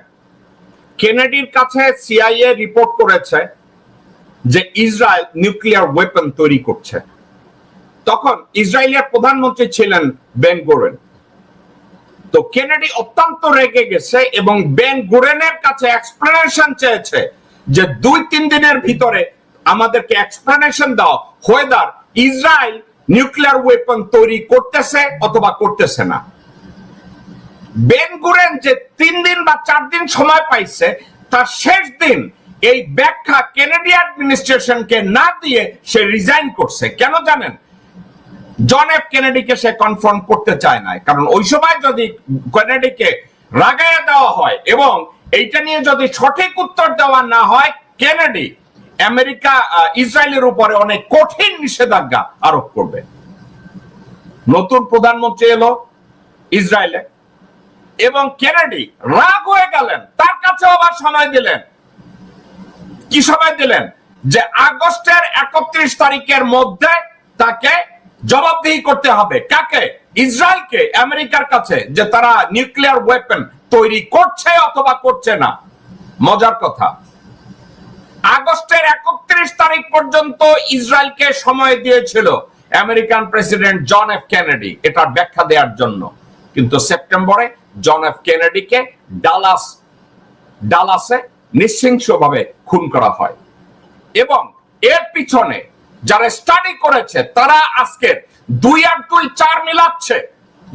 কেনেডির কাছে CIA report করেছে যে Israel nuclear weapon তৈরি করছে। তখন ইসরায়েলের প্রধানমন্ত্রী ছিলেন বেন-গুরেন। তো কেনেডি অত্যন্ত রেগে গেছে এবং বেন-গুরেনের কাছে এক্সপ্লেনেশন চেয়েছে যে 2-3 দিনের ভিতরে আমাদেরকে এক্সপ্লেনেশন দাও হোয়েদার ইসরায়েল নিউক্লিয়ার ওয়েপন তৈরি করতেছে অথবা করতেছে না। বেন-গুরেন যে 3 দিন বা 4 দিন সময় পাইছে, তার শেষ দিন এই ব্যাখ্যা কেনেডি অ্যাডমিনিস্ট্রেশনকে না দিয়ে সে রিজাইন করছে। কেন জানেন? জন এফ কেনেডিকে সে কনফার্ম করতে চায় না, কারণ ওই সময় যদি কেনেডিকে রাগাইয়া দেওয়া হয় এবং এইটা নিয়ে যদি সঠিক উত্তর দেওয়া না হয়, কেনেডি আমেরিকা ইসরায়েলের উপরে অনেক কঠিন নিষেধাজ্ঞা আরোপ করবে। নতুন প্রধানমন্ত্রী এলো ইসরায়েলে এবং কেনেডি রাগ হয়ে গেলেন, তার কাছে আবার সময় দিলেন। কি সময় দিলেন? যে আগস্টের 31 তারিখের মধ্যে তাকে জবাবদিহি করতে হবে। কাকে? ইসরায়েলকে, আমেরিকার কাছে, যে তারা নিউক্লিয়ার ওয়েপন তৈরি করছে অথবা করছে না। মজার কথা, আগস্টের 31 তারিখ পর্যন্ত ইসরায়েলকে সময় দিয়েছিল American president John F Kennedy এটার ব্যাখ্যা দেওয়ার জন্য, কিন্তু সেপ্টেম্বরে জন এফ কেনেডিকে ডালাসে নৃশংসভাবে খুন করা হয়। এবং এর পিছনে যারা স্টাডি করেছে তারা আজকে 2 আর 2 4 মিলাচ্ছে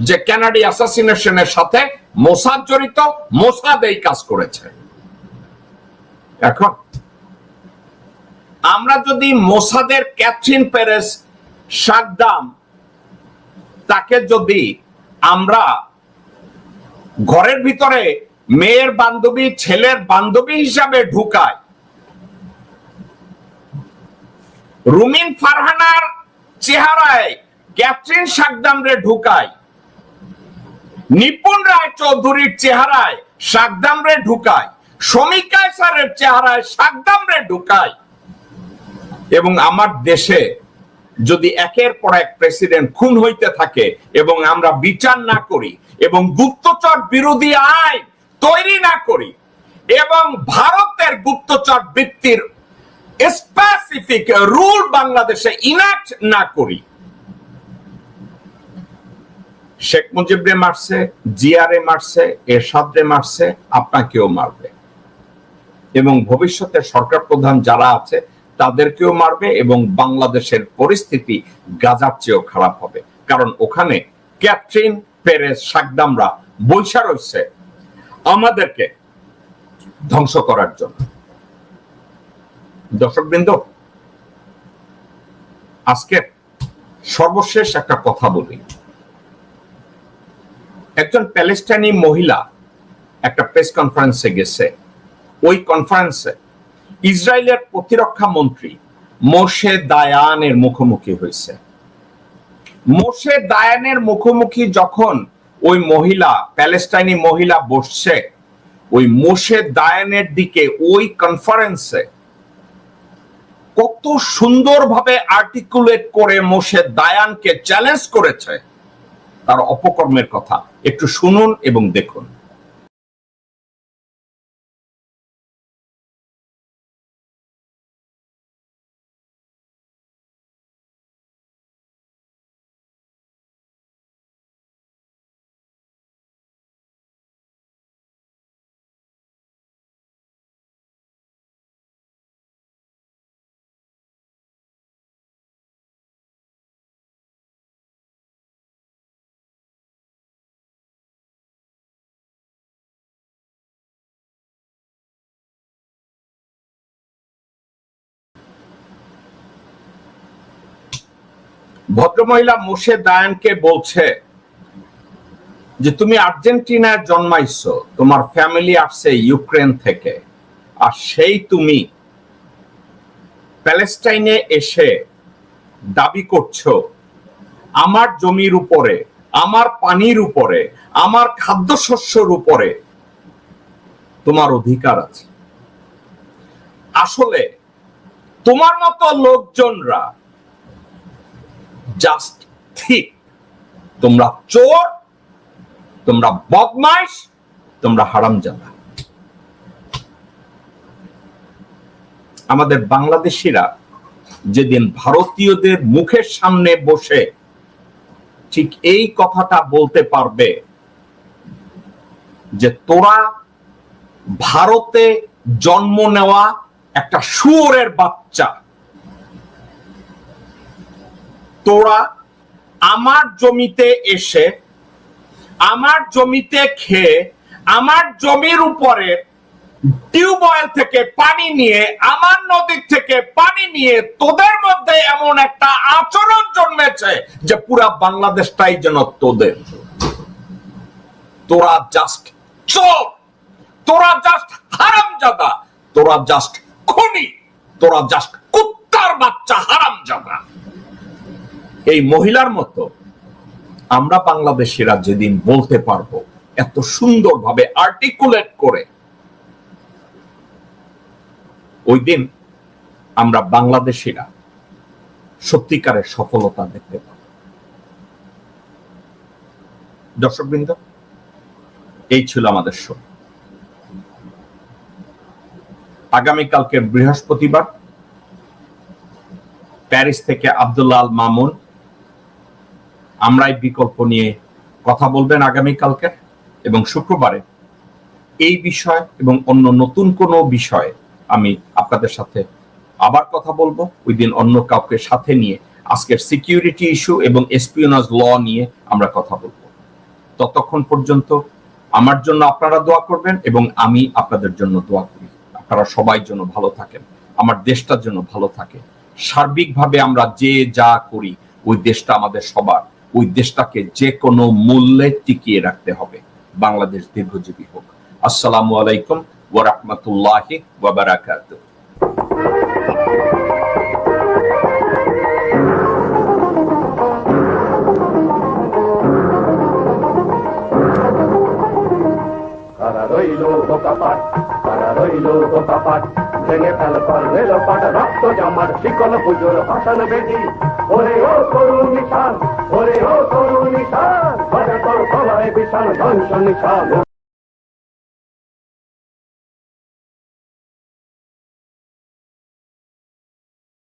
যে কেনেডি অ্যাসাসিনেশনের সাথে মোসাদ জড়িত, মোসাদ এই কাজ করেছে। এখন আমরা যদি মোসাদের ক্যাথরিন পেরেস সাকদাম তাকে যদি আমরা ঘরের ভিতরে মেয়ের বান্ধবী ছেলের বান্ধবী হিসাবে ঢুকাই, রুমিন ফারহানার চেহারায় ক্যাথরিন সাকদামরে ঢুকাই, নিপুণ রায় চৌধুরীর চেহারায় সাকদামরে ঢুকাই, শমিকা স্যারের চেহারায় সাকদামরে ঢুকাই, এবং আমার দেশে যদি একের পর এক প্রেসিডেন্ট খুন হইতে থাকে এবং আমরা বিচার না করি এবং গুপ্তচর বিরোধী আইন তৈরি না করি এবং ভারতের গুপ্তচর বৃত্তির স্পেসিফিক রুল বাংলাদেশে ইনাক্ট না করি, শেখ মুজিবরে মারছে, জিয়ারে মারছে, এরশাদরে মারছে, আপনাকেও মারবে এবং ভবিষ্যতে সরকার প্রধান যারা আছে তাদেরকেও মারবে এবং বাংলাদেশের পরিস্থিতি গাজার চেয়েও খারাপ হবে। কারণ ওখানে ক্যাথরিন পেরেস সাকদামরা বৈশা রয়েছে আমাদেরকে ধ্বংস করার জন্য। দর্শকবৃন্দ, আজকে সর্বশেষ একটা কথা বলি। একজন প্যালেস্টাইনি মহিলা একটা প্রেস কনফারেন্সে গেছে, ওই কনফারেন্সে ইসরায়েলের প্রতিরক্ষা মন্ত্রী মোশে দায়ানের মুখোমুখি হয়েছে। মোশে দায়ানের মুখোমুখি যখন ওই মহিলা, প্যালেস্টাইনি মহিলা বসছে, ওই মোশে দায়ানের দিকে ওই কনফারেন্সে কত সুন্দরভাবে আর্টিকুলেট করে মোশে দায়ানকে চ্যালেঞ্জ করেছে তার অপকর্মের কথা একটু শুনুন এবং দেখুন। ভদ্রমহিলা মোশে দায়ানকে বলছে যে তুমি আর্জেন্টিনায় জন্মাইছো, তোমার ফ্যামিলি আসছে ইউক্রেন থেকে, আর সেই তুমি প্যালেস্টাইনে এসে দাবি করছো আমার জমির উপরে, আমার পানির উপরে, আমার খাদ্যশস্যের উপরে তোমার অধিকার আছে। আসলে তোমার মতো লোকজনরা জাস্ট ঠিক, তোমরা চোর, তোমরা বদমাইশ, তোমরা হারামজাদা। আমাদের বাংলাদেশিরা যেদিন ভারতীয়দের মুখের সামনে বসে ঠিক এই কথাটা বলতে পারবে যে তোরা ভারতে জন্ম নেওয়া একটা শুয়োরের বাচ্চা, তোরা আমার জমিতে এসে আমার জমিতে খেয়ে আমার জমির উপরে টিউবওয়েল থেকে পানি নিয়ে, আমার নদীর থেকে পানি নিয়ে তোদের মধ্যে এমন একটা আচরণ জন্মেছে যে পুরা বাংলাদেশটাই যেন তোদের। তোরা জাস্ট চোর, তোরা জাস্ট হারামজাদা, তোরা জাস্ট খুনি, তোরা জাস্ট কুত্তার বাচ্চা হারামজাদা। এই মহিলার মতো আমরা বাংলাদেশিরা যেদিন বলতে পারবো এত সুন্দরভাবে আর্টিকুলেট করে, ওই দিন আমরা বাংলাদেশিরা সত্যিকারের সফলতা দেখতে পাব। দর্শকবৃন্দ, এই ছিল আমাদের শো। আগামীকালকে বৃহস্পতিবার প্যারিস থেকে আব্দুল্লাহ আল মামুন আমরাই বিকল্প নিয়ে কথা বলবেন আগামীকালকে, এবং শুক্রবারে এই বিষয় এবং অন্য নতুন কোনো বিষয়ে আমি আপনাদের সাথে আবার কথা বলবো। ওই দিন অন্য কাউকে সাথে নিয়ে আজকের সিকিউরিটি ইস্যু এবং এসপিওনাজ ল নিয়ে আমরা কথা বলবো। ততক্ষণ পর্যন্ত আমার জন্য আপনারা দোয়া করবেন এবং আমি আপনাদের জন্য দোয়া করি। আপনারা সবাই জন্য ভালো থাকেন, আমার দেশটার জন্য ভালো থাকে। সার্বিকভাবে আমরা যে যা করি ওই দেশটা আমাদের সবার, ওই দেশটাকে যে কোনো মূল্যে টিকিয়ে রাখতে হবে। বাংলাদেশ দীর্ঘজীবী হোক। আসসালামু আলাইকুম ওয়া রাহমাতুল্লাহি ওয়া বারাকাতুহু। কারা রইল বোকাপাট, কারা রইল বোকাপাট, ভেঙে ফেল কর রেল পাট, রক্ত জমাট শিকল পুজোর ভাষণ বেদি। ওরে ও তরুণ নিশান, ওরে ও তরুণ নিশান, বাজা তোর গলায় বিশাল ধ্বংস নিশান।